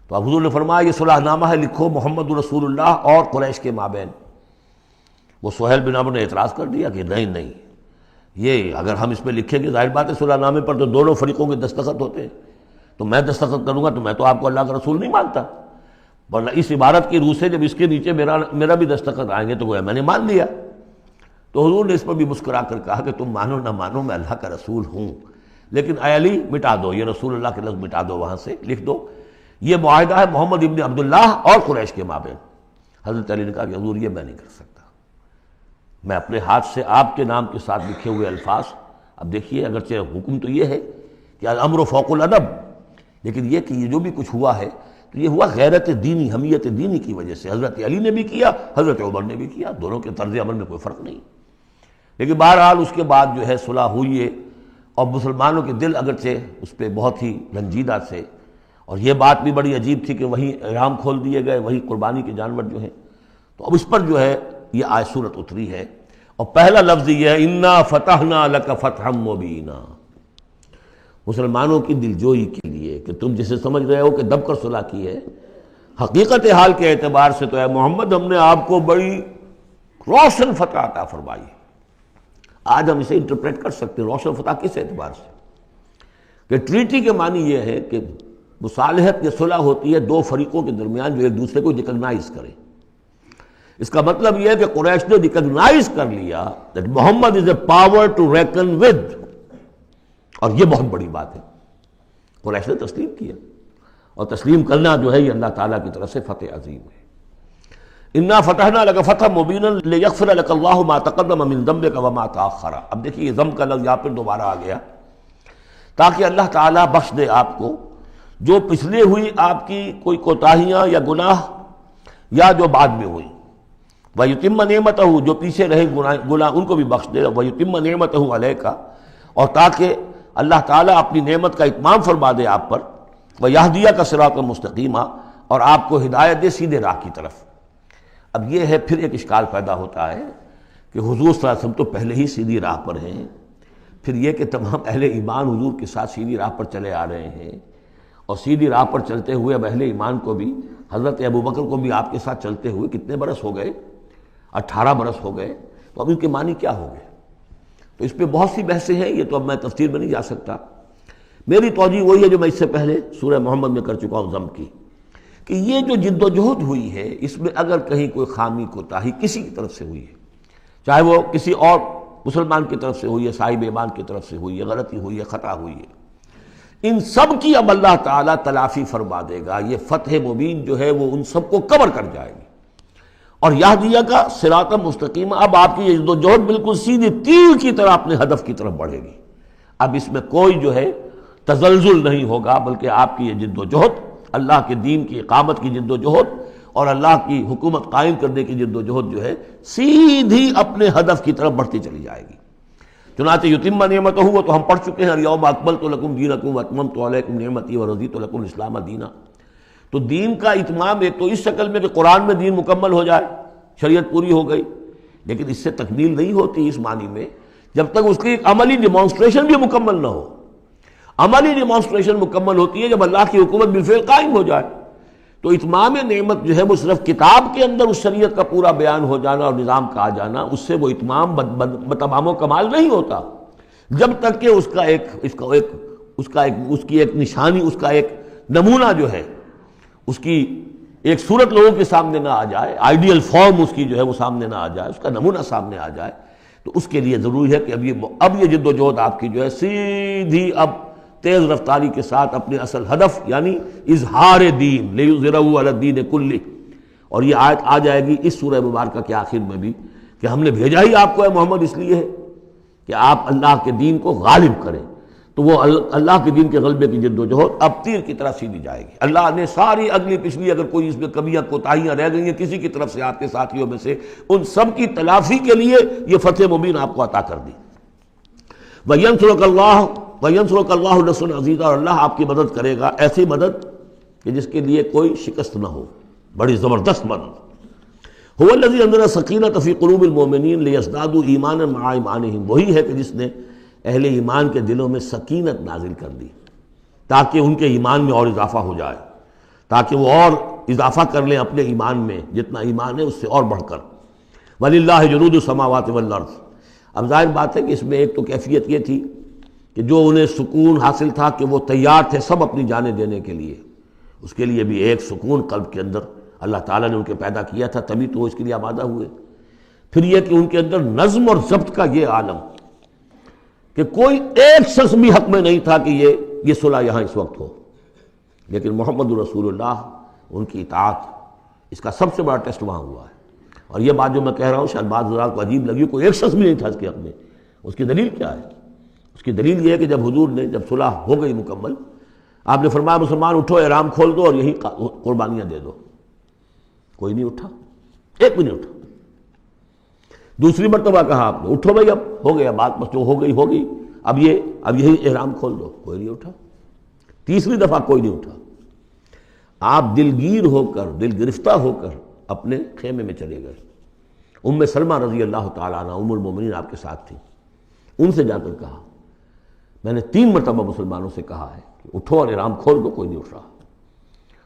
تو اب حضور نے فرمایا یہ صلح نامہ ہے، لکھو محمد رسول اللہ اور قریش کے مابین۔ وہ سہیل بن عمرو نے اعتراض کر دیا کہ نہیں، یہ اگر ہم اس میں لکھیں گے ظاہر بات ہے صلح نامے پر تو دونوں فریقوں کے دستخط ہوتے ہیں، تو میں دستخط کروں گا تو میں تو آپ کو اللہ کا رسول نہیں مانتا، ورنہ اس عبارت کی روح سے جب اس کے نیچے میرا بھی دستخط آئیں گے تو گویا میں نے مان لیا۔ تو حضور نے اس پر بھی مسکرا کر کہا کہ تم مانو نہ مانو میں اللہ کا رسول ہوں، لیکن اے علی مٹا دو یہ رسول اللہ کے لفظ، مٹا دو وہاں سے، لکھ دو یہ معاہدہ ہے محمد ابن عبداللہ اور قریش کے مابین۔ حضرت علی نے کہا کہ حضور یہ میں نہیں کر سکتا، میں اپنے ہاتھ سے آپ کے نام کے ساتھ لکھے ہوئے الفاظ، اب دیکھیے اگرچہ حکم تو یہ ہے کہ الامر فوق الادب، لیکن یہ کہ یہ جو بھی کچھ ہوا ہے تو یہ ہوا غیرت دینی، حمیت دینی کی وجہ سے۔ حضرت علی نے بھی کیا، حضرت عمر نے بھی کیا، دونوں کے طرز عمل میں کوئی فرق نہیں۔ لیکن بہرحال اس کے بعد جو ہے صلح ہوئی ہے، اور مسلمانوں کے دل اگرچہ اس پہ بہت ہی رنجیدہ تھے، اور یہ بات بھی بڑی عجیب تھی کہ وہیں احرام کھول دیے گئے، وہیں قربانی کے جانور جو ہیں، تو اب اس پر جو ہے یہ آیت سورت اتری ہے، اور پہلا لفظ یہ ہے انا فتحنا لک فتحا مبینا، مسلمانوں کی دلجوئی کے لیے کہ تم جسے سمجھ رہے ہو کہ دب کر صلح کی ہے، حقیقت حال کے اعتبار سے تو اے محمد ہم نے آپ کو بڑی روشن فتح عطا فرمائی۔ آج ہم اسے انٹرپریٹ کر سکتے ہیں روشن فتح کس اعتبار سے کہ ٹریٹی کے معنی یہ ہے کہ مصالحت یا صلح ہوتی ہے دو فریقوں کے درمیان جو ایک دوسرے کو ریکگنائز کریں۔ اس کا مطلب یہ ہے کہ قریش نے ریکگنائز کر لیا that Muhammad is a power to reckon with، اور یہ بہت بڑی بات ہے، قریش نے تسلیم کیا، اور تسلیم کرنا جو ہے یہ اللہ تعالیٰ کی طرف سے فتح عظیم ہے۔ انا فتحنا لک فتحا مبینا لیغفر لک اللہ ما تقدم من ذنبک وما تاخر۔ اب دیکھیے یہ ذنب کا لفظ یہاں پھر دوبارہ آ گیا، تاکہ اللہ تعالیٰ بخش دے آپ کو جو پچھلے ہوئی آپ کی کوئی کوتاہیاں یا گناہ یا جو بعد میں ہوئی، وَيُتِمَّ نِعْمَتَهُ جو پیچھے رہے گناہ ان کو بھی بخش دے، وَيُتِمَّ نِعْمَتَهُ عَلَيْكَ اور تاکہ اللہ تعالیٰ اپنی نعمت کا اتمام فرما دے آپ پر، وَيَهْدِيَكَ صِرَاطًا مُسْتَقِيمًا اور آپ کو ہدایت دے سیدھے راہ کی طرف۔ اب یہ ہے پھر ایک اشکال پیدا ہوتا ہے کہ حضور صلی اللہ علیہ وسلم تو پہلے ہی سیدھی راہ پر ہیں، پھر یہ کہ تمام اہل ایمان حضور کے ساتھ سیدھی راہ پر چلے آ رہے ہیں، اور سیدھی راہ پر چلتے ہوئے اب اہل ایمان کو بھی، حضرت ابوبکر کو بھی آپ کے ساتھ چلتے ہوئے کتنے برس ہو گئے؟ 18 برس ہو گئے۔ تو اب ان کے معنی کیا ہو گئے؟ تو اس پہ بہت سی بحثیں ہیں، یہ تو اب میں تفصیل میں نہیں جا سکتا۔ میری توجہ وہی ہے جو میں اس سے پہلے سورہ محمد میں کر چکا ہوں ضم کی، کہ یہ جو جد و جہد ہوئی ہے اس میں اگر کہیں کوئی خامی کوتاہی کسی کی طرف سے ہوئی ہے، چاہے وہ کسی اور مسلمان کی طرف سے ہوئی ہے، صاحب ایمان کی طرف سے ہوئی ہے، غلطی ہوئی ہے، خطا ہوئی ہے، ان سب کی اب اللہ تعالیٰ تلافی فرما دے گا۔ یہ فتح مبین جو ہے وہ ان سب کو کور کر جائے گی، اور یہدیہ کا صراط مستقیم، اب آپ کی یہ جد و جہد بالکل سیدھی تیر کی طرح اپنے ہدف کی طرف بڑھے گی۔ اب اس میں کوئی جو ہے تزلزل نہیں ہوگا، بلکہ آپ کی یہ جد و جہد، اللہ کے دین کی اقامت کی جد و جہد اور اللہ کی حکومت قائم کرنے کی جد و جہد جو ہے سیدھی اپنے ہدف کی طرف بڑھتی چلی جائے گی۔ چنانچہ یتم نعمتہ، وہ تو ہم پڑھ چکے ہیں، الیوم اکملت لکم دینکم واتممت علیکم نعمتی ورضیت لکم الاسلام دینا۔ تو دین کا اتمام ایک تو اس شکل میں کہ قرآن میں دین مکمل ہو جائے، شریعت پوری ہو گئی، لیکن اس سے تکمیل نہیں ہوتی اس معنی میں جب تک اس کی ایک عملی ڈیمانسٹریشن بھی مکمل نہ ہو۔ عملی ڈیمانسٹریشن مکمل ہوتی ہے جب اللہ کی حکومت بالفعل قائم ہو جائے۔ تو اتمام نعمت جو ہے وہ صرف کتاب کے اندر اس شریعت کا پورا بیان ہو جانا اور نظام کا آ جانا، اس سے وہ اتمام بتمام و کمال نہیں ہوتا جب تک کہ اس کی ایک نشانی، اس کا ایک نمونہ جو ہے، اس کی ایک صورت لوگوں کے سامنے نہ آ جائے، آئیڈیل فارم اس کی جو ہے وہ سامنے نہ آ جائے، اس کا نمونہ سامنے آ جائے۔ تو اس کے لیے ضروری ہے کہ اب یہ جد و جہد آپ کی جو ہے سیدھی اب تیز رفتاری کے ساتھ اپنے اصل ہدف یعنی اظہار دین، لیظہرہ علی الدین کلہ، اور یہ آیت آ جائے گی اس سورہ مبارکہ کے آخر میں بھی کہ ہم نے بھیجا ہی آپ کو ہے محمد اس لیے ہے کہ آپ اللہ کے دین کو غالب کریں۔ تو وہ اللہ کے دین کے غلبے کی جد و جہد اب تیر کی طرح سیدھی جائے گی۔ اللہ نے ساری اگلی پچھلی اگر کوئی اس میں کمیاں کوتاہیاں رہ گئی ہیں کسی کی طرف سے آپ کے ساتھیوں میں سے، ان سب کی تلافی کے لیے یہ فتح مبین آپ کو عطا کر دی۔ وَيَنْصُرَكَ اللَّهُ نَصْرًا عَزِيزًا، اور اللہ آپ کی مدد کرے گا ایسی مدد کہ جس کے لیے کوئی شکست نہ ہو، بڑی زبردست مدد۔ هُوَ الَّذِي أَنزَلَ السَّكِينَةَ فِي قُلُوبِ الْمُؤْمِنِينَ لِيَزْدَادُوا إِيمَانًا مَعَ إِيمَانِهِمْ، وہی ہے کہ جس نے اہل ایمان کے دلوں میں سکینت نازل کر دی تاکہ ان کے ایمان میں اور اضافہ ہو جائے، تاکہ وہ اور اضافہ کر لیں اپنے ایمان میں، جتنا ایمان ہے اس سے اور بڑھ کر۔ وَلِلَّهِ جُنُودُ السَّمَاوَاتِ وَالْأَرْضِ، اب ظاہر بات ہے کہ اس میں ایک تو کیفیت یہ تھی کہ جو انہیں سکون حاصل تھا کہ وہ تیار تھے سب اپنی جانیں دینے کے لیے، اس کے لیے بھی ایک سکون قلب کے اندر اللہ تعالیٰ نے ان کے پیدا کیا تھا، تبھی تو وہ اس کے لیے آمادہ ہوئے۔ پھر یہ کہ ان کے اندر نظم اور ضبط کا یہ عالم کہ کوئی ایک شخص بھی حق میں نہیں تھا کہ یہ صلح یہاں اس وقت ہو، لیکن محمد رسول اللہ ان کی اطاعت، اس کا سب سے بڑا ٹیسٹ وہاں ہوا ہے۔ اور یہ بات جو میں کہہ رہا ہوں شاید بعض حضرات کو عجیب لگی، کوئی ایک شخص بھی نہیں تھا اس کے حق میں۔ اس کی دلیل کیا ہے؟ اس کی دلیل یہ ہے کہ جب حضور نے جب صلح ہو گئی مکمل، آپ نے فرمایا مسلمان اٹھو، احرام کھول دو اور یہی قربانیاں دے دو۔ کوئی نہیں اٹھا، ایک بھی نہیں اٹھا۔ دوسری مرتبہ کہا آپ نے اٹھو بھائی، اب ہو گیا بات، بس جو ہو گئی ہوگی، اب یہی احرام کھول دو، کوئی نہیں اٹھا۔ تیسری دفعہ کوئی نہیں اٹھا۔ آپ دلگیر ہو کر، دل گرفتہ ہو کر اپنے خیمے میں چلے گئے۔ ام سلمہ رضی اللہ تعالیٰ عنہ ام المومنین آپ کے ساتھ تھی، ان سے جا کر کہا، میں نے 3 مرتبہ مسلمانوں سے کہا ہے کہ اٹھو اور احرام کھول دو، کوئی نہیں اٹھ رہا۔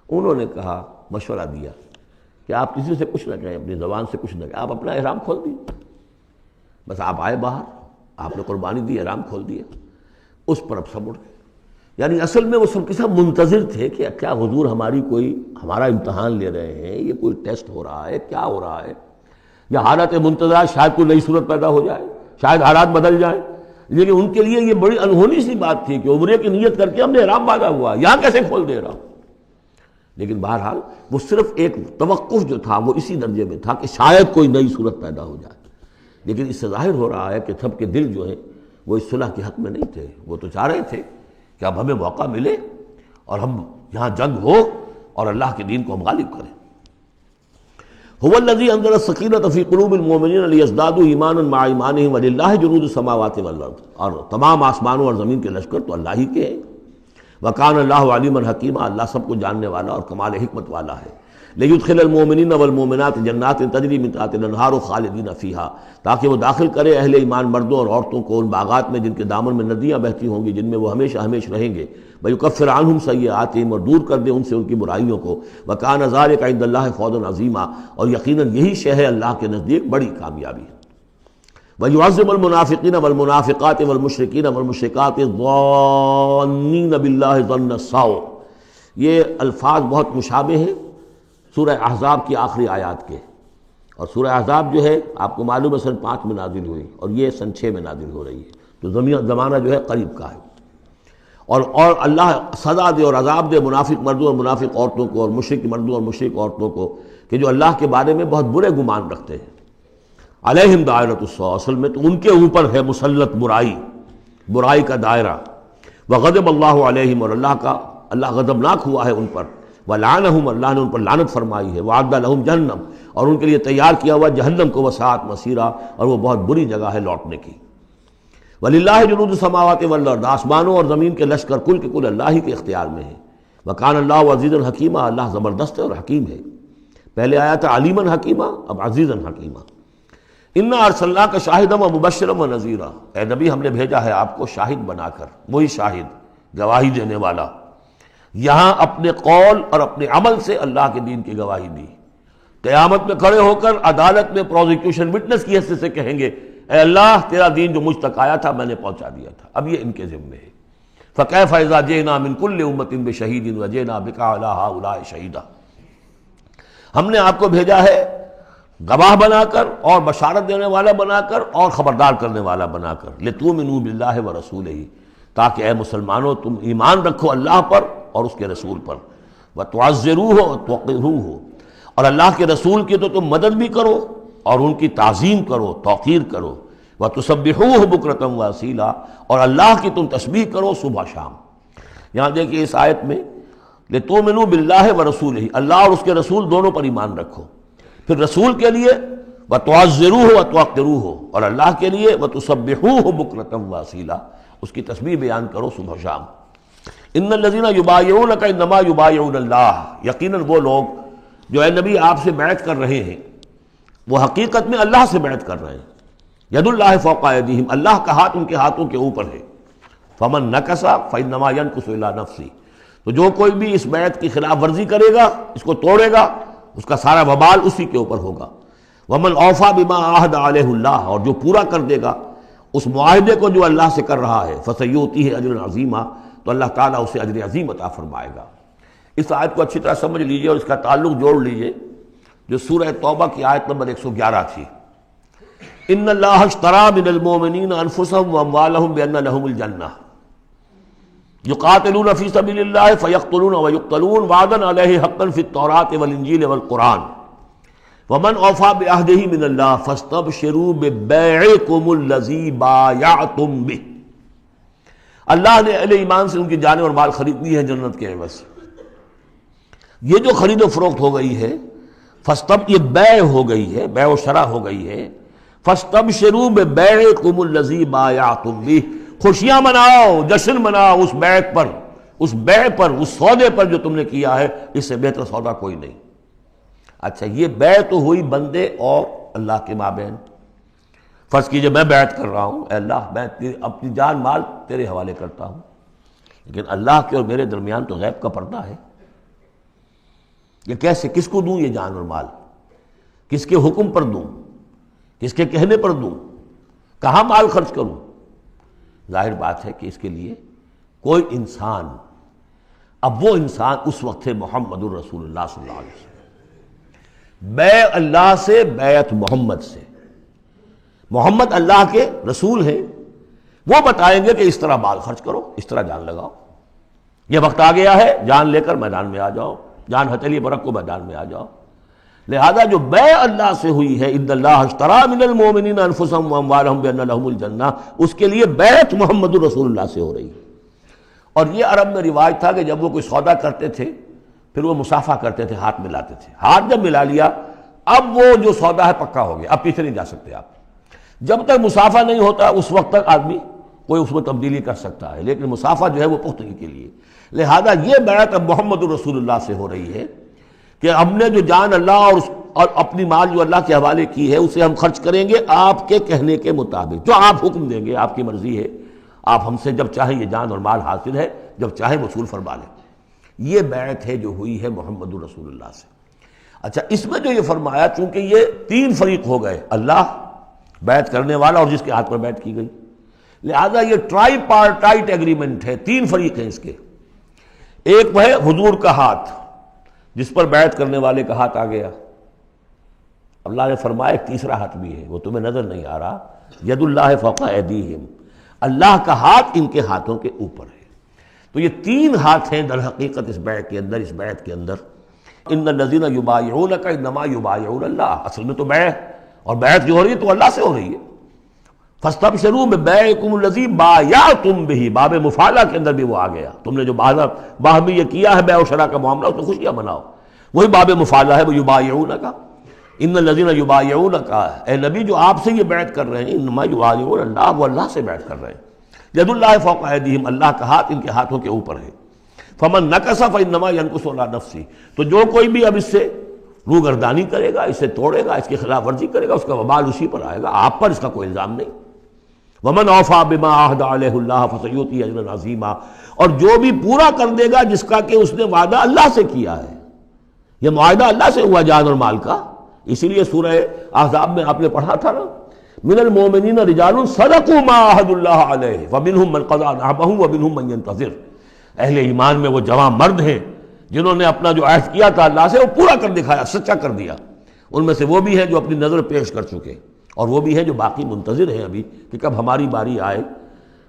انہوں نے کہا، مشورہ دیا کہ آپ کسی سے کچھ نہ کہیں، اپنی زبان سے کچھ نہ کہیں، آپ اپنا احرام کھول دیجیے۔ بس آپ آئے باہر، آپ نے قربانی دی، احرام کھول دیا، اس پر اب سب اٹھ گئے۔ یعنی اصل میں وہ سب کے سب منتظر تھے کہ کیا حضور ہمارا امتحان لے رہے ہیں، یہ کوئی ٹیسٹ ہو رہا ہے، کیا ہو رہا ہے، یا حالت منتظر شاید کوئی نئی صورت پیدا ہو جائے، شاید حالات بدل جائیں۔ لیکن ان کے لیے یہ بڑی انہونی سی بات تھی کہ عمرے کی نیت کر کے ہم نے احرام باندھا ہوا، یہاں کیسے کھول دے رہا ہوں۔ لیکن بہرحال وہ صرف ایک توقف جو تھا وہ اسی درجے میں تھا کہ شاید کوئی نئی صورت پیدا ہو جائے۔ لیکن اس سے ظاہر ہو رہا ہے کہ سب کے دل جو ہیں وہ اس صلح کے حق میں نہیں تھے، وہ تو چاہ رہے تھے کہ اب ہمیں موقع ملے اور ہم یہاں جنگ ہو اور اللہ کے دین کو ہم غالب کریں۔ هو الذی انزل السکینۃ فی قلوب المؤمنین لیزدادوا ایمانا مع ایمانہم وللہ جنود السماوات والارض، اور تمام آسمانوں اور زمین کے لشکر تو اللہ ہی کے ہیں۔ وکان اللہ علیما حکیما، اللہ سب کو جاننے والا اور کمال حکمت والا ہے۔ لیدخل المؤمنین والمؤمنات جنات تجری من تحتها الانہار خالدین فیہا، تاکہ وہ داخل کرے اہل ایمان مردوں اور عورتوں کو ان باغات میں جن کے دامن میں ندیاں بہتی ہوں گی، جن میں وہ ہمیشہ ہمیش رہیں گے۔ ویکفر عنہم سیئاتہم، اور دور کر دے ان سے ان کی برائیوں کو۔ وکان ذلک عند اللہ فوزا عظیما، اور یقیناً یہی شے ہے اللہ کے نزدیک بڑی کامیابی۔ وَيُعَذِّبُ الْمُنَافِقِينَ وَالْمُنَافِقَاتِ وَالْمُشْرِكِينَ وَالْمُشْرِكَاتِ الظَّانِّينَ بِاللَّهِ ظَنَّ السَّوْءِ، یہ الفاظ بہت مشابہ ہیں سورہ احزاب کی آخری آیات کے، اور سورہ احزاب جو ہے آپ کو معلوم ہے سن 5 میں نازل ہوئی، اور یہ سن 6 میں نازل ہو رہی ہے، تو زمانہ جو ہے قریب کا ہے۔ اور اللہ سزا دے اور عذاب دے منافق مردوں اور منافق عورتوں کو، اور مشرک مردوں اور مشرک عورتوں کو، کہ جو اللہ کے بارے میں بہت برے گمان رکھتے ہیں۔ علیہم دائرۃ السوء، اصل میں تو ان کے اوپر ہے مسلط برائی کا دائرہ۔ وغضب اللہ علیہم، اور اللہ غضبناک ہوا ہے ان پر۔ ولعنہم، اللہ نے ان پر لعنت فرمائی ہے۔ وعد لہم جہنم، اور ان کے لیے تیار کیا ہوا جہنم کو، وساعت مصیرا، اور وہ بہت بری جگہ ہے لوٹنے کی۔ وللہ جنود السماوات والارض، آسمانوں اور زمین کے لشکر کل کے کل اللہ ہی کے اختیار میں ہیں۔ وکان اللہ عزیزا حکیما، اللہ زبردست ہے اور حکیم ہے۔ پہلے آیا تھا علیما حکیما، اب عزیزا حکیما۔ انا ارسلناک شاہدا ومبشرا ونذیرا، اے نبی ہم نے بھیجا ہے آپ کو شاہد بنا کر، وہی شاہد گواہی دینے والا۔ یہاں اپنے قول اور اپنے عمل سے اللہ کے دین کی گواہی دی۔ قیامت میں کھڑے ہو کر عدالت میں پروزیکیوشن وٹنس کی حیثیت سے کہیں گے اے اللہ تیرا دین جو مجھ تک آیا تھا میں نے پہنچا دیا تھا، اب یہ ان کے ذمے ہے۔ فکیف اذا جئنا من کل امۃ بشہید وجئنا بک علی ہؤلاء شہیدا، ہم نے آپ کو بھیجا ہے گواہ بنا کر اور بشارت دینے والا بنا کر اور خبردار کرنے والا بنا کر، لتؤمنوا باللہ ورسولہ، تاکہ اے مسلمانوں تم ایمان رکھو اللہ پر اور اس کے رسول پر، وتعزروہ وتوقروہ، اور اللہ کے رسول کی تو تم مدد بھی کرو اور ان کی تعظیم کرو، توقیر کرو، وتسبحوہ بکرۃ واصیلا، اور اللہ کی تم تسبیح کرو صبح شام۔ یہاں دیکھیے اس آیت میں لتؤمنوا باللہ ورسولہ، اللہ اور اس کے رسول دونوں پر ایمان رکھو، پھر رسول کے لیے وتعزروہ وتوقروہ، اور اللہ کے لیے وتسبحوہ بکرۃ واصیلا، اس کی تسبیح بیان کرو صبح شام۔ ان الذین یبایعونک انما یبایعون اللہ، یقیناً وہ لوگ جو اے نبی آپ سے بیعت کر رہے ہیں وہ حقیقت میں اللہ سے بیعت کر رہے ہیں۔ ید اللہ فوق ایدیہم، اللہ کا ہاتھ ان کے ہاتھوں کے اوپر ہے۔ فمن نکث فانما ینکث الی نفسہ، تو جو کوئی بھی اس بیعت کی خلاف ورزی کرے گا، اس کو توڑے گا، اس کا سارا وبال اسی کے اوپر ہوگا۔ ومن اوفی بما عاہد علیہ اللہ، اور جو پورا کر دے گا اس معاہدے کو جو اللہ سے کر رہا ہے، فسیؤتیہ اجرا عظیما، تو اللہ تعالیٰ اسے اجر عظیم عطا فرمائے گا۔ اس آیت کو اچھی طرح سمجھ لیجئے اور اس کا تعلق جوڑ لیجئے جو سورہ توبہ کی آیت نمبر 111 تھی۔ ان اللہ اشتری من المؤمنین انفسهم واموالهم بان لهم الجنہ یقاتلون فی سبیل اللہ فیقتلون ویقتلون وعدا علیہ حقا فی التوراۃ والانجیل والقرآن ومن اوفی بعہدہ من اللہ فاستبشروا ببیعکم الذی بایعتم بہ، اللہ نے اہل ایمان سے ان کی جانیں اور مال خرید لی ہے جنت کے عوض۔ یہ جو خرید و فروخت ہو گئی ہے یہ بیع ہو گئی ہے، بیع و شرع ہو گئی ہے۔ فاستبشروا ببیعکم الذی بایعتم بہ، خوشیاں مناؤ، جشن مناؤ اس بیعت پر، اس بیع پر، اس سودے پر جو تم نے کیا ہے، اس سے بہتر سودا کوئی نہیں۔ اچھا یہ بیع تو ہوئی بندے اور اللہ کے مابین۔ فرض کیجئے میں بیعت کر رہا ہوں، اے اللہ میں اپنی جان مال تیرے حوالے کرتا ہوں، لیکن اللہ کے اور میرے درمیان تو غیب کا پردہ ہے۔ یہ کیسے، کس کو دوں یہ جان اور مال، کس کے حکم پر دوں، کس کے کہنے پر دوں، کہاں مال خرچ کروں؟ ظاہر بات ہے کہ اس کے لیے کوئی انسان، اب وہ انسان اس وقت ہے محمد الرسول اللہ صلی اللہ علیہ وسلم۔ بیع اللہ سے، بیعت محمد سے۔ محمد اللہ کے رسول ہیں، وہ بتائیں گے کہ اس طرح مال خرچ کرو، اس طرح جان لگاؤ، یہ وقت آ گیا ہے جان لے کر میدان میں آ جاؤ، جان ہتھیلی پر رکھو میدان میں آ جاؤ۔ لہذا جو بیع اللہ سے ہوئی ہے، ان اللہ اشتری من المؤمنین انفسهم واموالهم بان لهم الجنہ، اس کے لیے بیعت محمد الرسول اللہ سے ہو رہی ہے۔ اور یہ عرب میں رواج تھا کہ جب وہ کوئی سودا کرتے تھے پھر وہ مصافحہ کرتے تھے، ہاتھ ملاتے تھے، ہاتھ جب ملا لیا اب وہ جو سودا ہے پکا ہو گیا، اب پیچھے نہیں جا سکتے آپ۔ جب تک مصافحہ نہیں ہوتا اس وقت تک آدمی کوئی اس میں تبدیلی کر سکتا ہے، لیکن مصافحہ جو ہے وہ پختگی کے لیے۔ لہذا یہ بیعت اب محمد رسول اللہ سے ہو رہی ہے کہ ہم نے جو جان اللہ اور اپنی مال جو اللہ کے حوالے کی ہے اسے ہم خرچ کریں گے آپ کے کہنے کے مطابق، جو آپ حکم دیں گے، آپ کی مرضی ہے، آپ ہم سے جب چاہیں یہ جان اور مال حاصل ہے، جب چاہیں وصول فرما لیں۔ یہ بیعت ہے جو ہوئی ہے محمد رسول اللہ سے۔ اچھا، اس میں جو یہ فرمایا، چونکہ یہ تین فریق ہو گئے، اللہ، بیعت کرنے والا اور جس کے ہاتھ پر بیعت کی گئی، لہذا یہ ٹرائی پارٹائٹ ایگریمنٹ ہے، تین فریق ہیں اس کے۔ ایک وہ ہے حضور کا ہاتھ، جس پر بیعت کرنے والے کا ہاتھ آ گیا۔ اللہ نے فرمایا ایک تیسرا ہاتھ بھی ہے، وہ تمہیں نظر نہیں آ رہا، ید اللہ فوق ایدیہم، اللہ کا ہاتھ ان کے ہاتھوں کے اوپر ہے۔ تو یہ تین ہاتھ ہیں در حقیقت اس بیعت کے اندر، اس بیعت کے اندر۔ ان الذین یبایعونک انما یبایعون اللہ، اصل میں تو بیعت، اور بیعت جو ہو رہی ہے تو اللہ سے ہو رہی ہے۔ فاستبشروا ببیعکم الذی بایعتم بہ، باب مفاعلہ کے اندر بھی وہ آ گیا، تم نے جو باہمی یہ کیا ہے بیع و شراء کا معاملہ، اس میں خوشیاں مناؤ، وہی باب مفاعلہ ہے، وہ یبایعونک۔ ان الذین یبایعونک، اے نبی جو آپ سے یہ بیعت کر رہے ہیں، انما یبایعون اللہ، وہ اللہ سے بیعت کر رہے ہیں۔ ید اللہ فوق ایدیہم، اللہ کا ہاتھ ان کے ہاتھوں کے اوپر ہے۔ فمن نکث فانما ینکث علی نفسہ، تو جو کوئی بھی اب اس سے روگردانی کرے گا، اسے توڑے گا، اس کی خلاف ورزی کرے گا، اس کا وبال اسی پر آئے گا، آپ پر اس کا کوئی الزام نہیں۔ ومن اوفی بما عہد علیہ اللہ فسیؤتی اجرا عظیما، اور جو بھی پورا کر دے گا جس کا کہ اس نے وعدہ اللہ سے کیا ہے، یہ معاہدہ اللہ سے ہوا جان اور مال کا۔ اسی لیے سورہ احزاب میں آپ نے پڑھا تھا نا، من المؤمنین رجال صدقوا ما عاہدوا اللہ علیہ فمنہم من قضی نحبہ ومنہم من ینتظر۔ اہل ایمان میں وہ جوان مرد ہیں جنہوں نے اپنا جو عہد کیا تھا اللہ سے وہ پورا کر دکھایا، سچا کر دیا۔ ان میں سے وہ بھی ہیں جو اپنی نظر پیش کر چکے، اور وہ بھی ہیں جو باقی منتظر ہیں ابھی کہ کب ہماری باری آئے۔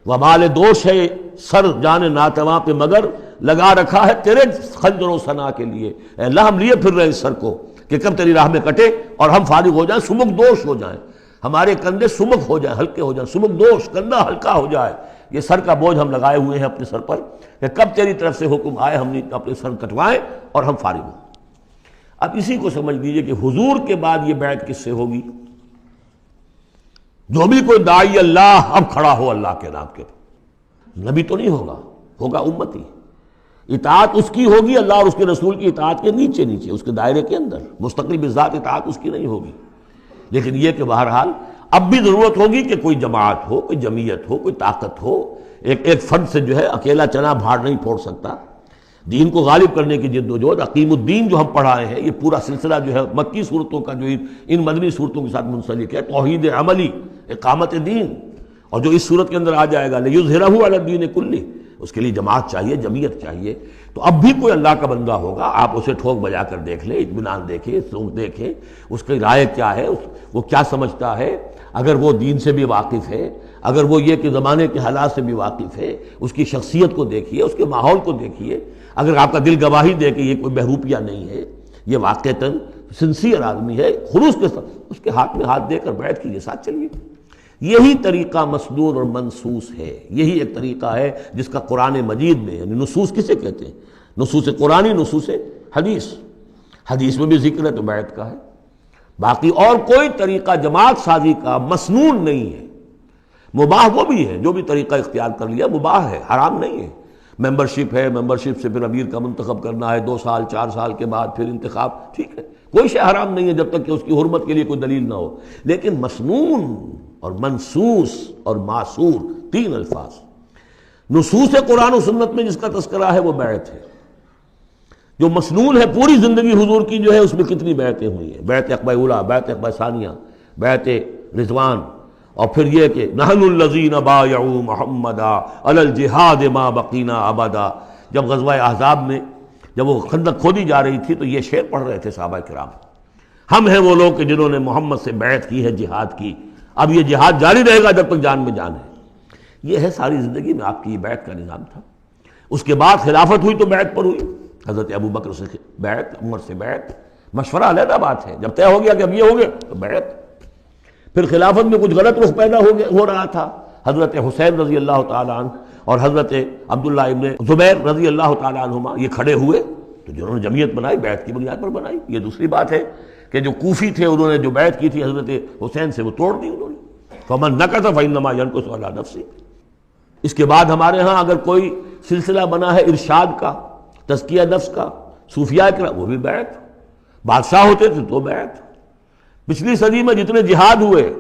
وبال دوش ہے سر جان ناتواں پہ، مگر لگا رکھا ہے تیرے خنجر و ثنا کے لیے، اے اللہ ہم لیے پھر رہے اس سر کو کہ کب تیری راہ میں کٹے اور ہم فارغ ہو جائیں، سمک دوش ہو جائیں، ہمارے کندھے سمک ہو جائیں، ہلکے ہو جائیں، سمک دوش، کندھا ہلکا ہو جائے۔ یہ سر کا بوجھ ہم لگائے ہوئے ہیں اپنے سر پر کہ کب تیری طرف سے حکم آئے ہم نے اپنے سر کٹوائیں اور ہم فارغ ہوں۔ اب اسی کو سمجھ لیجئے کہ حضور کے بعد یہ بیعت کس سے ہوگی؟ جو بھی کوئی داعی اللہ اب کھڑا ہو اللہ کے نام کے، نبی تو نہیں ہوگا، ہوگا امتی۔ اطاعت اس کی ہوگی اللہ اور اس کے رسول کی اطاعت کے نیچے نیچے، اس کے دائرے کے اندر، مستقل بذات اطاعت اس کی نہیں ہوگی۔ لیکن یہ کہ بہرحال اب بھی ضرورت ہوگی کہ کوئی جماعت ہو، کوئی جمعیت ہو، کوئی طاقت ہو، ایک فرد سے جو ہے اکیلا چنا بھاڑ نہیں پھوڑ سکتا۔ دین کو غالب کرنے کی جد و جہد، عقیم الدین جو ہم پڑھائے ہیں، یہ پورا سلسلہ جو ہے مکی صورتوں کا جو ان مدنی صورتوں کے ساتھ منسلک ہے، توحید عملی، اقامت دین، اور جو اس صورت کے اندر آ جائے گا لیظہرہ علی الدین کلہ، اس کے لیے جماعت چاہیے، جمعیت چاہیے۔ تو اب بھی کوئی اللہ کا بندہ ہوگا، آپ اسے ٹھوک بجا کر دیکھ لیں، اطمینان دیکھیں، سوچ دیکھیں اس کی رائے کیا ہے، وہ کیا سمجھتا ہے، اگر وہ دین سے بھی واقف ہے، اگر وہ یہ کہ زمانے کے حالات سے بھی واقف ہے، اس کی شخصیت کو دیکھیے، اس کے ماحول کو دیکھیے، اگر آپ کا دل گواہی دے کہ یہ کوئی بہروپیہ نہیں ہے، یہ واقعتاً سنسیئر آدمی ہے، خلوص کے ساتھ اس کے ہاتھ میں ہاتھ دے کر بیعت کیجیے، ساتھ چلیے۔ یہی طریقہ مسنون اور منصوص ہے، یہی ایک طریقہ ہے جس کا قرآن مجید میں، یعنی نصوص کسے کہتے ہیں؟ نصوص قرآنی، نصوص حدیث، حدیث میں بھی ذکر ہے تو بیعت کا ہے۔ باقی اور کوئی طریقہ جماعت سازی کا مسنون نہیں ہے، مباح وہ بھی ہے، جو بھی طریقہ اختیار کر لیا مباح ہے، حرام نہیں ہے۔ ممبرشپ ہے، ممبرشپ سے پھر امیر کا منتخب کرنا ہے، 2 سال 4 سال کے بعد پھر انتخاب، ٹھیک ہے، کوئی شے حرام نہیں ہے جب تک کہ اس کی حرمت کے لیے کوئی دلیل نہ ہو۔ لیکن مسنون اور منصوص اور معصور، تین الفاظ۔ نصوص قرآن و سنت میں جس کا تذکرہ ہے وہ بیعت ہے۔ جو مسنون ہے پوری زندگی حضور کی جو ہے، اس میں کتنی بیعتیں ہوئی ہیں، بیعت عقبہ اولیٰ، بیعت عقبہ ثانیہ، بیعت رضوان، اور پھر یہ کہ نحن الذین بایعوا محمدا علی الجہاد ما بقینا ابدا۔ جب غزوہ احزاب میں جب وہ خندق کھودی جا رہی تھی تو یہ شعر پڑھ رہے تھے صحابہ کرام، ہم ہیں وہ لوگ کہ جنہوں نے محمد سے بیعت کی ہے جہاد کی، اب یہ جہاد جاری رہے گا جب تک جان میں جان ہے۔ یہ ہے ساری زندگی میں آپ کی یہ بیعت کا نظام تھا۔ اس کے بعد خلافت ہوئی تو بیعت پر ہوئی، حضرت ابو بکر سے بیعت، عمر سے بیعت، مشورہ علیحدہ بات ہے، جب طے ہو گیا کہ اب یہ ہو گیا تو بیعت۔ پھر خلافت میں کچھ غلط رخ پیدا ہو رہا تھا، حضرت حسین رضی اللہ تعالیٰ عنہ اور حضرت عبداللہ ابن زبیر رضی اللہ تعالیٰ عنہما یہ کھڑے ہوئے تو جنہوں نے جمعیت بنائی بیعت کی بنیاد پر بنائی۔ یہ دوسری بات ہے کہ جو کوفی تھے انہوں نے جو بیعت کی تھی حضرت حسین سے وہ توڑ دی انہوں نے۔ فمن نکث فانما ینکث علی نفسہ۔ اس کے بعد ہمارے ہاں اگر کوئی سلسلہ بنا ہے ارشاد کا، تزکیہ نفس کا، صوفیاء کرام، وہ بھی بیعت، بادشاہ ہوتے تھے تو بیعت۔ پچھلی صدی میں جتنے جہاد ہوئے،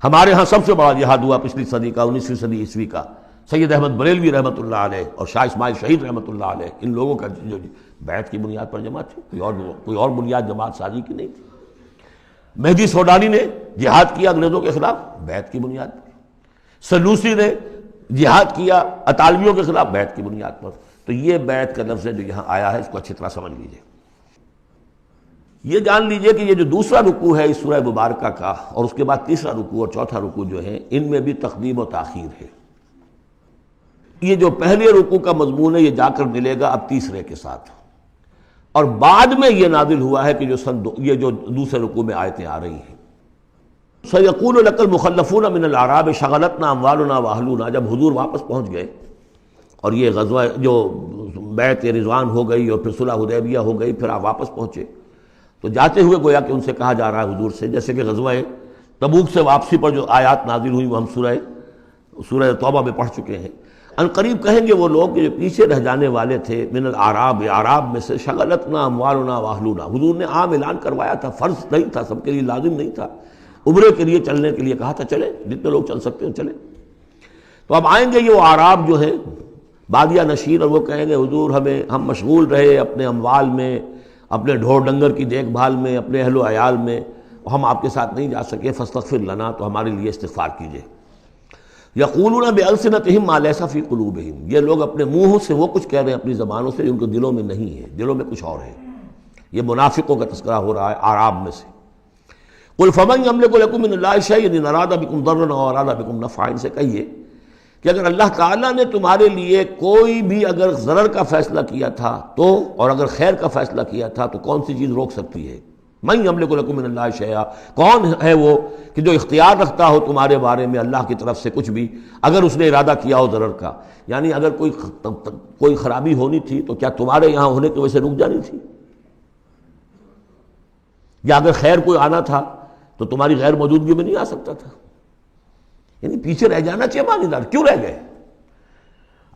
ہمارے ہاں سب سے بڑا جہاد ہوا پچھلی صدی کا، 19ویں صدی عیسوی کا، سید احمد بریلوی رحمۃ اللہ علیہ اور شاہ اسماعیل شہید رحمۃ اللہ علیہ، ان لوگوں کا جو بیعت کی بنیاد پر جماعت تھی، کوئی اور بنیاد جماعت سازی کی نہیں تھی۔ مہدی سوڈانی نے جہاد کیا انگریزوں کے خلاف بیعت کی بنیاد پر، سنوسی نے جہاد کیا اطالویوں کے خلاف بیعت کی بنیاد پر۔ تو یہ بیعت کا لفظ ہے جو یہاں آیا ہے، اس کو اچھی طرح سمجھ لیجئے۔ یہ جان لیجئے کہ یہ جو دوسرا رکوع ہے اس سورہ مبارکہ کا، اور اس کے بعد تیسرا رکوع اور چوتھا رکوع جو ہے، ان میں بھی تقدیم و تاخیر ہے۔ یہ جو پہلے رکوع کا مضمون ہے یہ جا کر ملے گا اب تیسرے کے ساتھ، اور بعد میں یہ نازل ہوا ہے کہ یہ جو دوسرے رکوع میں آیتیں آ رہی ہیں۔ سَيَقُولُ لَكَ الْمُخَلَّفُونَ مِنَ الْأَعْرَابِ شَغَلَتْنَا أَمْوَالُنَا وَأَهْلُونَا، جب حضور واپس پہنچ گئے اور یہ غزوہ جو بیعت رضوان ہو گئی اور پھر صلح حدیبیہ ہو گئی، پھر آپ واپس پہنچے تو جاتے ہوئے گویا کہ ان سے کہا جا رہا ہے حضور سے، جیسے کہ غزوہ تبوک سے واپسی پر جو آیات نازل ہوئی وہ ہم سورہ توبہ میں پڑھ چکے ہیں۔ ان قریب کہیں گے وہ لوگ جو پیچھے رہ جانے والے تھے، من الاعراب، اعراب میں سے، شغلتنا اموالنا واہلونا، حضور نے عام اعلان کروایا تھا، فرض نہیں تھا، سب کے لیے لازم نہیں تھا، عمرے کے لیے چلنے کے لیے کہا تھا چلیں، جتنے لوگ چل سکتے ہیں چلیں۔ تو اب آئیں گے یہ وہ اعراب جو ہیں بادیہ نشین، اور وہ کہیں گے حضور ہم مشغول رہے اپنے اموال میں، اپنے ڈھور ڈنگر کی دیکھ بھال میں، اپنے اہل و عیال میں، ہم آپ کے ساتھ نہیں جا سکے، فاستغفر لنا، تو ہمارے لیے استغفار کیجئے۔ یقولون بألسنتہم ما لیس فی قلوبہم، یہ لوگ اپنے منہوں سے وہ کچھ کہہ رہے ہیں اپنی زبانوں سے جو ان کے دلوں میں نہیں ہے، دلوں میں کچھ اور ہے۔ یہ منافقوں کا تذکرہ ہو رہا ہے اعراب میں سے۔ قل فمن یملک لکم من اللہ شیئا ان اراد بکم ضرا او اراد بکم نفعا، ان سے کہیے کہ اگر اللہ تعالیٰ نے تمہارے لیے کوئی بھی اگر ضرر کا فیصلہ کیا تھا تو، اور اگر خیر کا فیصلہ کیا تھا تو کون سی چیز روک سکتی ہے؟ من یملک لکم من اللہ شیئا، کون ہے وہ کہ جو اختیار رکھتا ہو تمہارے بارے میں اللہ کی طرف سے کچھ بھی، اگر اس نے ارادہ کیا ہو ضرر کا، یعنی اگر کوئی خرابی ہونی تھی تو کیا تمہارے یہاں ہونے کی وجہ سے رک جانی تھی؟ یا اگر خیر کوئی آنا تھا تو تمہاری غیر موجودگی میں نہیں آ سکتا تھا؟ یعنی پیچھے رہ جانا چاہیے معنی دار، کیوں رہ گئے؟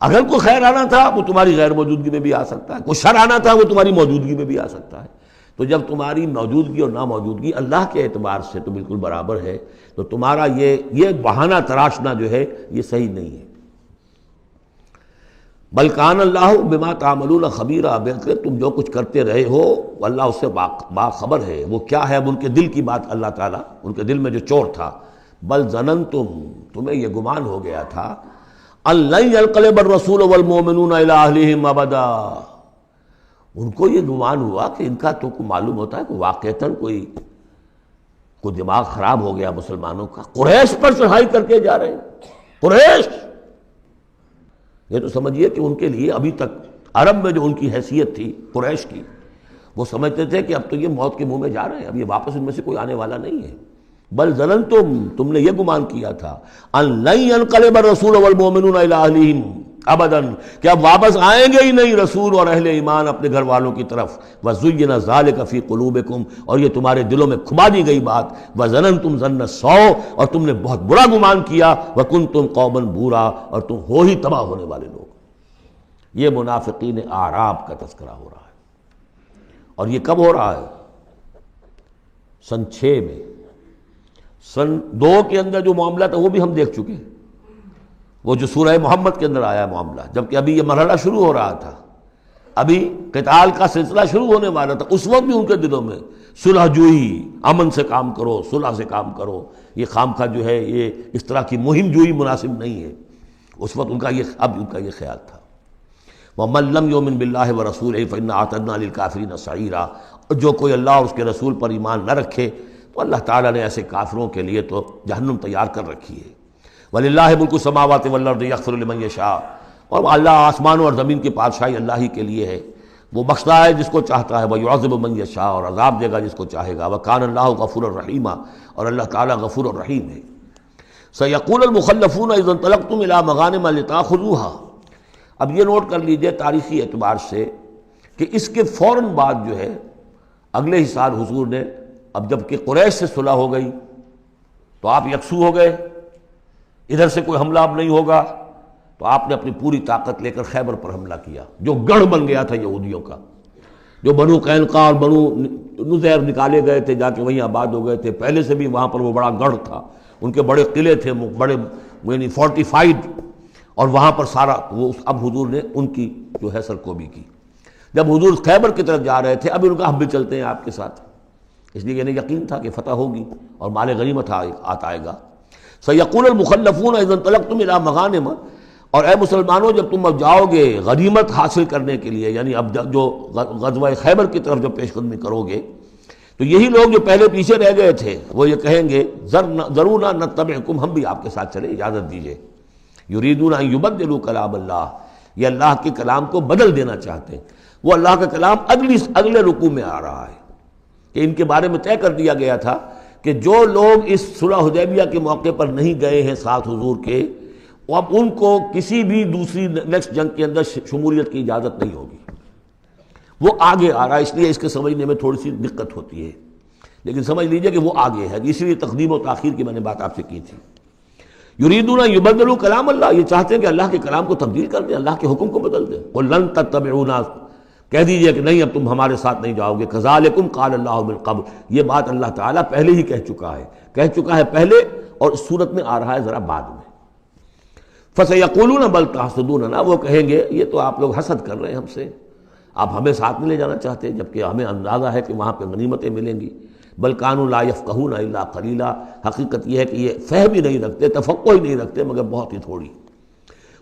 اگر کوئی خیر آنا تھا وہ تمہاری غیر موجودگی میں بھی آ سکتا ہے، کوئی شر آنا تھا وہ تمہاری موجودگی میں بھی آ سکتا ہے۔ تو جب تمہاری موجودگی اور ناموجودگی اللہ کے اعتبار سے تو بالکل برابر ہے، تو تمہارا یہ بہانہ تراشنا جو ہے یہ صحیح نہیں ہے۔ بل کان اللہ بما تعملون خبیرا، بلکہ تم جو کچھ کرتے رہے ہو اللہ اس سے باخبر ہے۔ وہ کیا ہے؟ اب ان کے دل کی بات اللہ تعالیٰ، ان کے دل میں جو چور تھا، بل ظننتم، تمہیں یہ گمان ہو گیا تھا، ان لن ينقلب الرسول والمؤمنون الى اہلہم ابدا، ان کو یہ گمان ہوا کہ ان کا تو معلوم ہوتا ہے کہ واقعتاً کوئی دماغ خراب ہو گیا مسلمانوں کا، قریش پر چڑھائی کر کے جا رہے ہیں، قریش، یہ تو سمجھیے کہ ان کے لیے ابھی تک عرب میں جو ان کی حیثیت تھی قریش کی، وہ سمجھتے تھے کہ اب تو یہ موت کے منہ میں جا رہے ہیں، اب یہ واپس ان میں سے کوئی آنے والا نہیں ہے۔ بل ظننتم، تم نے یہ گمان کیا تھا، ان لن ينقلب الرسول والمؤمنون الى اہلہم ابدا، کہ اب واپس آئیں گے ہی نہیں رسول اور اہل ایمان اپنے گھر والوں کی طرف۔ وَزُيِّنَ ذَلِكَ فِي قُلُوبِكُمْ، اور یہ تمہارے دلوں میں کھبا دی گئی بات، وَظَنَنْتُمْ ظَنَّ السَّوْءِ، اور تم نے بہت برا گمان کیا، وَكُنْتُمْ قَوْمًا بُورًا، اور تم ہو ہی تباہ ہونے والے لوگ۔ یہ منافقین اعراب کا تذکرہ ہو رہا ہے، اور یہ کب ہو رہا ہے؟ سن 6 میں۔ سن 2 کے اندر جو معاملہ تھا وہ بھی ہم دیکھ چکے، وہ جو سورہ محمد کے اندر آیا معاملہ، جبکہ ابھی یہ مرحلہ شروع ہو رہا تھا، ابھی قتال کا سلسلہ شروع ہونے والا تھا، اس وقت بھی ان کے دلوں میں صلح جوئی، امن سے کام کرو، صلح سے کام کرو، یہ خامخواہ جو ہے یہ اس طرح کی مہم جوئی مناسب نہیں ہے، اس وقت ان کا یہ خیال تھا۔ وَمَن لَّمْ يُؤْمِن بِاللَّهِ وَرَسُولِهِ فَإِنَّا أَعْتَدْنَا لِلْكَافِرِينَ سَعِيرًا، اور جو کوئی اللہ اور اس کے رسول پر ایمان نہ رکھے تو اللہ تعالیٰ نے ایسے کافروں کے لیے تو جہنم تیار کر رکھی ہے۔ وَلِلَّهِ مُلْكُ السَّمَاوَاتِ وَالْأَرْضِ يَغْفِرُ لِمَن يَشَاءُ، اور اللہ آسمانوں اور زمین کی بادشاہی اللہ ہی کے لیے ہے، وہ بخشتا ہے جس کو چاہتا ہے، وَيُعَذِّبُ مَن يَشَاءُ، اور عذاب دے گا جس کو چاہے گا، وَكَانَ اللَّهُ غَفُورًا رَحِيمًا، اور اللہ تعالیٰ غفور الرحیم ہے۔ سَيَقُولُ الْمُخَلَّفُونَ إِذَا انطَلَقْتُمْ إِلَىٰ مَغَانِمَ لِتَأْخُذُوهَا، اب یہ نوٹ کر لیجئے تاریخی اعتبار سے کہ اس کے فوراً بعد جو ہے اگلے ہی سال حضور نے، اب جب کہ قریش سے صلح ہو گئی تو آپ یکسو ہو گئے، ادھر سے کوئی حملہ اب نہیں ہوگا، تو آپ نے اپنی پوری طاقت لے کر خیبر پر حملہ کیا، جو گڑھ بن گیا تھا یہودیوں کا، جو بنو قینقاع اور بنو نذیر نکالے گئے تھے، جا کے وہیں آباد ہو گئے تھے، پہلے سے بھی وہاں پر وہ بڑا گڑھ تھا، ان کے بڑے قلعے تھے، بڑے یعنی فورٹیفائڈ، اور وہاں پر سارا وہ اب حضور نے ان کی جو ہے سرکوبی کی۔ جب حضور خیبر کی طرف جا رہے تھے، اب ان کا ہم بھی چلتے ہیں آپ کے ساتھ، اس لیے انہیں یقین تھا کہ فتح ہوگی اور مال غنیمت آئے گا۔ سَيَقُولُ الْمُخَلَّفُونَ إِذَا انطَلَقْتُمْ إِلَىٰ مَغَانِمَ، اور اے مسلمانوں جب تم اب جاؤ گے غنیمت حاصل کرنے کے لیے، یعنی اب جو غزوہ خیبر کی طرف جو پیش قدمی کرو گے، تو یہی لوگ جو پہلے پیچھے رہ گئے تھے وہ یہ کہیں گے ذرونا نتبعکم، ہم بھی آپ کے ساتھ چلیں، اجازت دیجیے۔ یریدون ان یبدلوا کلام اللہ، یہ اللہ کے کلام کو بدل دینا چاہتے ہیں۔ وہ اللہ کا کلام اگلے رکوع میں آ رہا ہے کہ ان کے بارے میں طے کر دیا گیا تھا کہ جو لوگ اس صلح حدیبیہ کے موقع پر نہیں گئے ہیں ساتھ حضور کے، اب ان کو کسی بھی دوسری نیکسٹ جنگ کے اندر شمولیت کی اجازت نہیں ہوگی۔ وہ آگے آ رہا ہے، اس لیے اس کے سمجھنے میں تھوڑی سی دقت ہوتی ہے، لیکن سمجھ لیجئے کہ وہ آگے ہے، اسی لیے تقدیم و تاخیر کی میں نے بات آپ سے کی تھی۔ یریدون ان یبدلوا کلام اللہ، یہ چاہتے ہیں کہ اللہ کے کلام کو تبدیل کر دیں، اللہ کے حکم کو بدل دیں۔ قل لن تتبعونا، کہہ دیجئے کہ نہیں اب تم ہمارے ساتھ نہیں جاؤ گے۔ کذالکم قال اللہ من قبل، یہ بات اللہ تعالیٰ پہلے ہی کہہ چکا ہے پہلے، اور اس صورت میں آ رہا ہے ذرا بعد میں۔ فَسَيَقُولُونَ بَلْ تَحْسُدُونَنَا، وہ کہیں گے یہ تو آپ لوگ حسد کر رہے ہیں ہم سے، آپ ہمیں ساتھ نہیں لے جانا چاہتے، جبکہ ہمیں اندازہ ہے کہ وہاں پہ غنیمتیں ملیں گی۔ بل كانوا لا يفقهون الا قليلا، حقیقت یہ ہے کہ یہ فہم ہی نہیں رکھتے، تفقہ ہی نہیں رکھتے مگر بہت ہی تھوڑی۔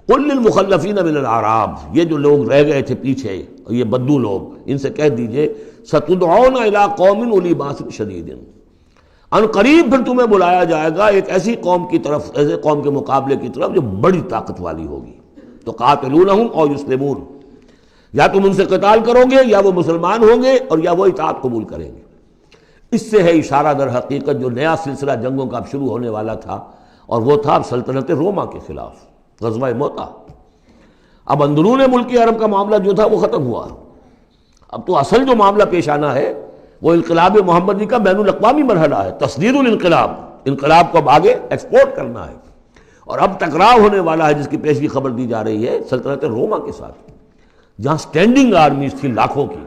قل للمخلفین من الاعراب، یہ جو لوگ رہ گئے تھے پیچھے، یہ بدو لوگ، ان سے کہہ دیجئے ستدعون الى قوم اولی باس شدید، ان قریب پھر تمہیں بلایا جائے گا ایک ایسی قوم کی طرف، ایسے قوم کے مقابلے کی طرف جو بڑی طاقت والی ہوگی۔ تو قاتلونہم او یسلمون، یا تم ان سے قتال کرو گے یا وہ مسلمان ہوں گے اور یا وہ اطاعت قبول کریں گے۔ اس سے ہے اشارہ در حقیقت جو نیا سلسلہ جنگوں کا اب شروع ہونے والا تھا، اور وہ تھا سلطنت روما کے خلاف غزوہ موتا۔ اب اندرون ملک عرب کا معاملہ جو تھا وہ ختم ہوا، اب تو اصل جو معاملہ پیش آنا ہے وہ انقلاب محمدی کا بین الاقوامی مرحلہ ہے، تصدیر الانقلاب، انقلاب کو اب آگے ایکسپورٹ کرنا ہے۔ اور اب ٹکراؤ ہونے والا ہے جس کی پیشگی خبر دی جا رہی ہے سلطنت روما کے ساتھ، جہاں سٹینڈنگ آرمیز تھی لاکھوں کی،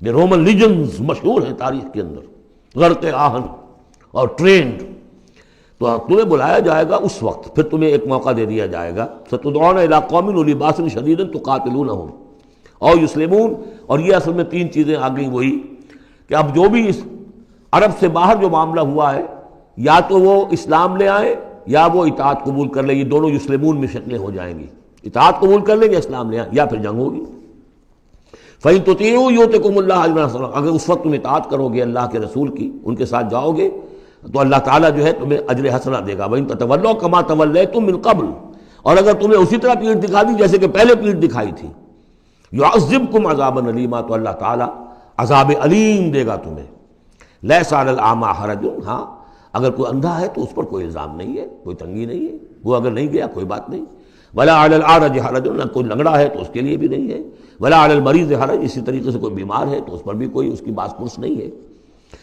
یہ رومن لیجنز مشہور ہیں تاریخ کے اندر، غرق آہن اور ٹرینڈ۔ تو تمہیں بلایا جائے گا اس وقت، پھر تمہیں ایک موقع دے دیا جائے گا، ستدعون الی قوم اولی باس شدید تقاتلونہم او یسلمون۔ اور یہ اصل میں تین چیزیں آ گئیں وہی کہ اب جو بھی اس عرب سے باہر جو معاملہ ہوا ہے، یا تو وہ اسلام لے آئیں یا وہ اطاعت قبول کر لیں، یہ دونوں یسلمون میں شکلیں ہو جائیں گی، اطاعت قبول کر لیں یا اسلام لے آئیں، یا پھر جنگ ہوگی۔ فَإِن تُطِيعُوا يُؤْتِكُمُ اللَّهُ أَجْرًا حَسَنًا، اگر اس وقت تم اطاعت کرو گے اللہ کے رسول کی، ان کے ساتھ جاؤ گے تو اللہ تعالیٰ جو ہے تمہیں اجر حسنہ دے گا۔ وَإِن تَتَوَلَّوْا كَمَا تَوَلَّيْتُم مِّن قَبْلُ، اور اگر تمہیں اسی طرح پیٹھ دکھا دی جیسے کہ پہلے پیٹھ دکھائی تھی، يُعَذِّبْكُمْ عَذَابًا عَلِيمًا، تو اللہ تعالیٰ عذاب علیم دے گا تمہیں۔ لَيْسَ عَلَى الْأَعْمَىٰ حَرَجٌ، ہاں اگر کوئی اندھا ہے تو اس پر کوئی الزام نہیں ہے، کوئی تنگی نہیں ہے، وہ اگر نہیں گیا کوئی بات نہیں۔ وَلَا عَلَى الْأَعْرَجِ حَرَجٌ، نہ کوئی لنگڑا ہے تو اس کے لیے بھی نہیں ہے۔ وَلَا عَلَى الْمَرِيضِ حَرَجٌ، اسی طریقے سے کوئی بیمار ہے تو اس پر بھی کوئی اس کی باس پرس نہیں ہے۔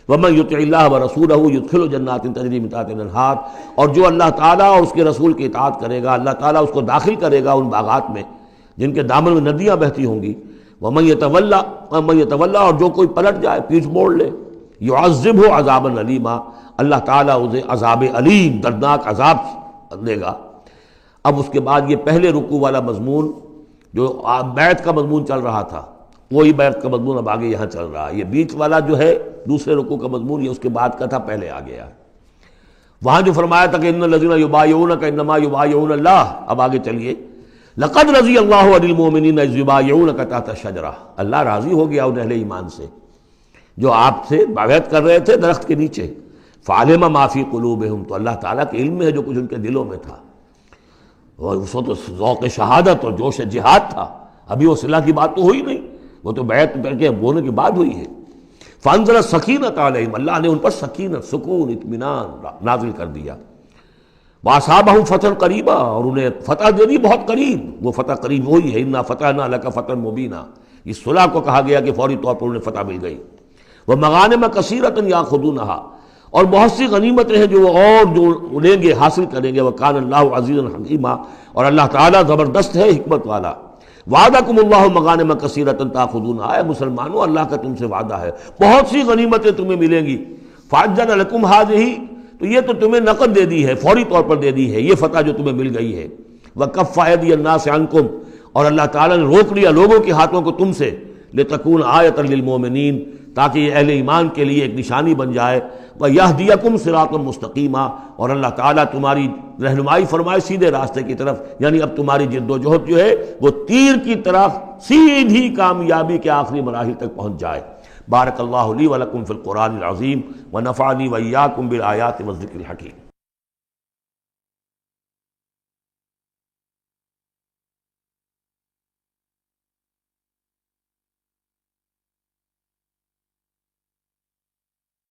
وَمَن يُطِعِ اللَّهَ وَرَسُولَهُ يُدْخِلْهُ جَنَّاتٍ تَجْرِي مِن تَحْتِهَا الْأَنْهَارُ، اور جو اللہ تعالیٰ اور اس کے رسول کی اطاعت کرے گا اللہ تعالیٰ اس کو داخل کرے گا ان باغات میں جن کے دامن میں ندیاں بہتی ہوں گی۔ وَمَن يَتَوَلَّى، اور جو کوئی پلٹ جائے، پیٹھ موڑ لے، يُعَذِّبْهُ عَذَابًا عَلِيمًا، اللہ تعالیٰ اسے عذاب علیم، دردناک عذاب دے گا۔ اب اس کے بعد یہ پہلے رکوع والا مضمون جو بیعت کا مضمون چل رہا تھا، وہی بیعت کا مضمون اب آگے یہاں چل رہا ہے۔ یہ بیچ والا جو ہے دوسرے رکوع کا مضمون یہ اس کے بعد کا تھا، پہلے آ گیا۔ وہاں جو فرمایا تھا کہ ان الذین یبایعونک انما یبایعون اللہ، اب آگے چلیے، لقد رضی اللہ عن المؤمنین اذ یبایعونک تحت الشجرہ، اللہ راضی ہو گیا ان اہل ایمان سے جو آپ سے بیعت کر رہے تھے درخت کے نیچے۔ فعلم ما فی قلوبہم، تو اللہ تعالیٰ کے علم میں ہے جو کچھ ان کے دلوں میں تھا، اور اس وقت تو ذوق شہادت اور جوش جہاد تھا، ابھی وہ صلح کی بات تو ہوئی نہیں، وہ تو بیعت کر کے بولنے کے بعد ہوئی ہے۔ فانزل السکینۃ علیہم، اللہ نے ان پر سکینت، سکون، اطمینان نازل کر دیا۔ واصابہم فتحا قریبا، اور انہیں فتح دے دی بہت قریب، وہ فتح قریب وہی ہے، انا فتحنا لک فتحا مبینا، اس صلح کو کہا گیا کہ فوری طور پر انہیں فتح مل گئی۔ ومغانم کثیرۃ یاخذونہا، اور بہت سی غنیمتیں ہیں جو وہ اور جو لیں گے، حاصل کریں گے. وَكَانَ اللَّهُ عَزِيزًا حَكِيمًا، اور اللہ تعالیٰ زبردست ہے، حکمت والا. وعدکم اللہ مغانم کثیرۃ تاخذونہا، اے مسلمانوں اللہ کا تم سے وعدہ ہے بہت سی غنیمتیں تمہیں ملیں گی. فعجل لکم ہذہ، تو یہ تو تمہیں نقد دے دی ہے، فوری طور پر دے دی ہے یہ فتح جو تمہیں مل گئی ہے. وکف ایدی الناس عنکم، اور اللہ تعالیٰ نے روک لیا لوگوں کے ہاتھوں کو تم سے. لتکون آیۃ للمؤمنین، تاکہ یہ اہل ایمان کے لیے ایک نشانی بن جائے. وَيَهْدِيَكُمْ صِرَاطًا مُسْتَقِيمًا، اور اللہ تعالیٰ تمہاری رہنمائی فرمائے سیدھے راستے کی طرف. یعنی اب تمہاری جد و جہد جو ہے وہ تیر کی طرح سیدھی کامیابی کے آخری مراحل تک پہنچ جائے. بارک اللہ لی ولکم فی القرآن العظیم ونفعنی وإیاکم بالآیات والذکر الحکیم.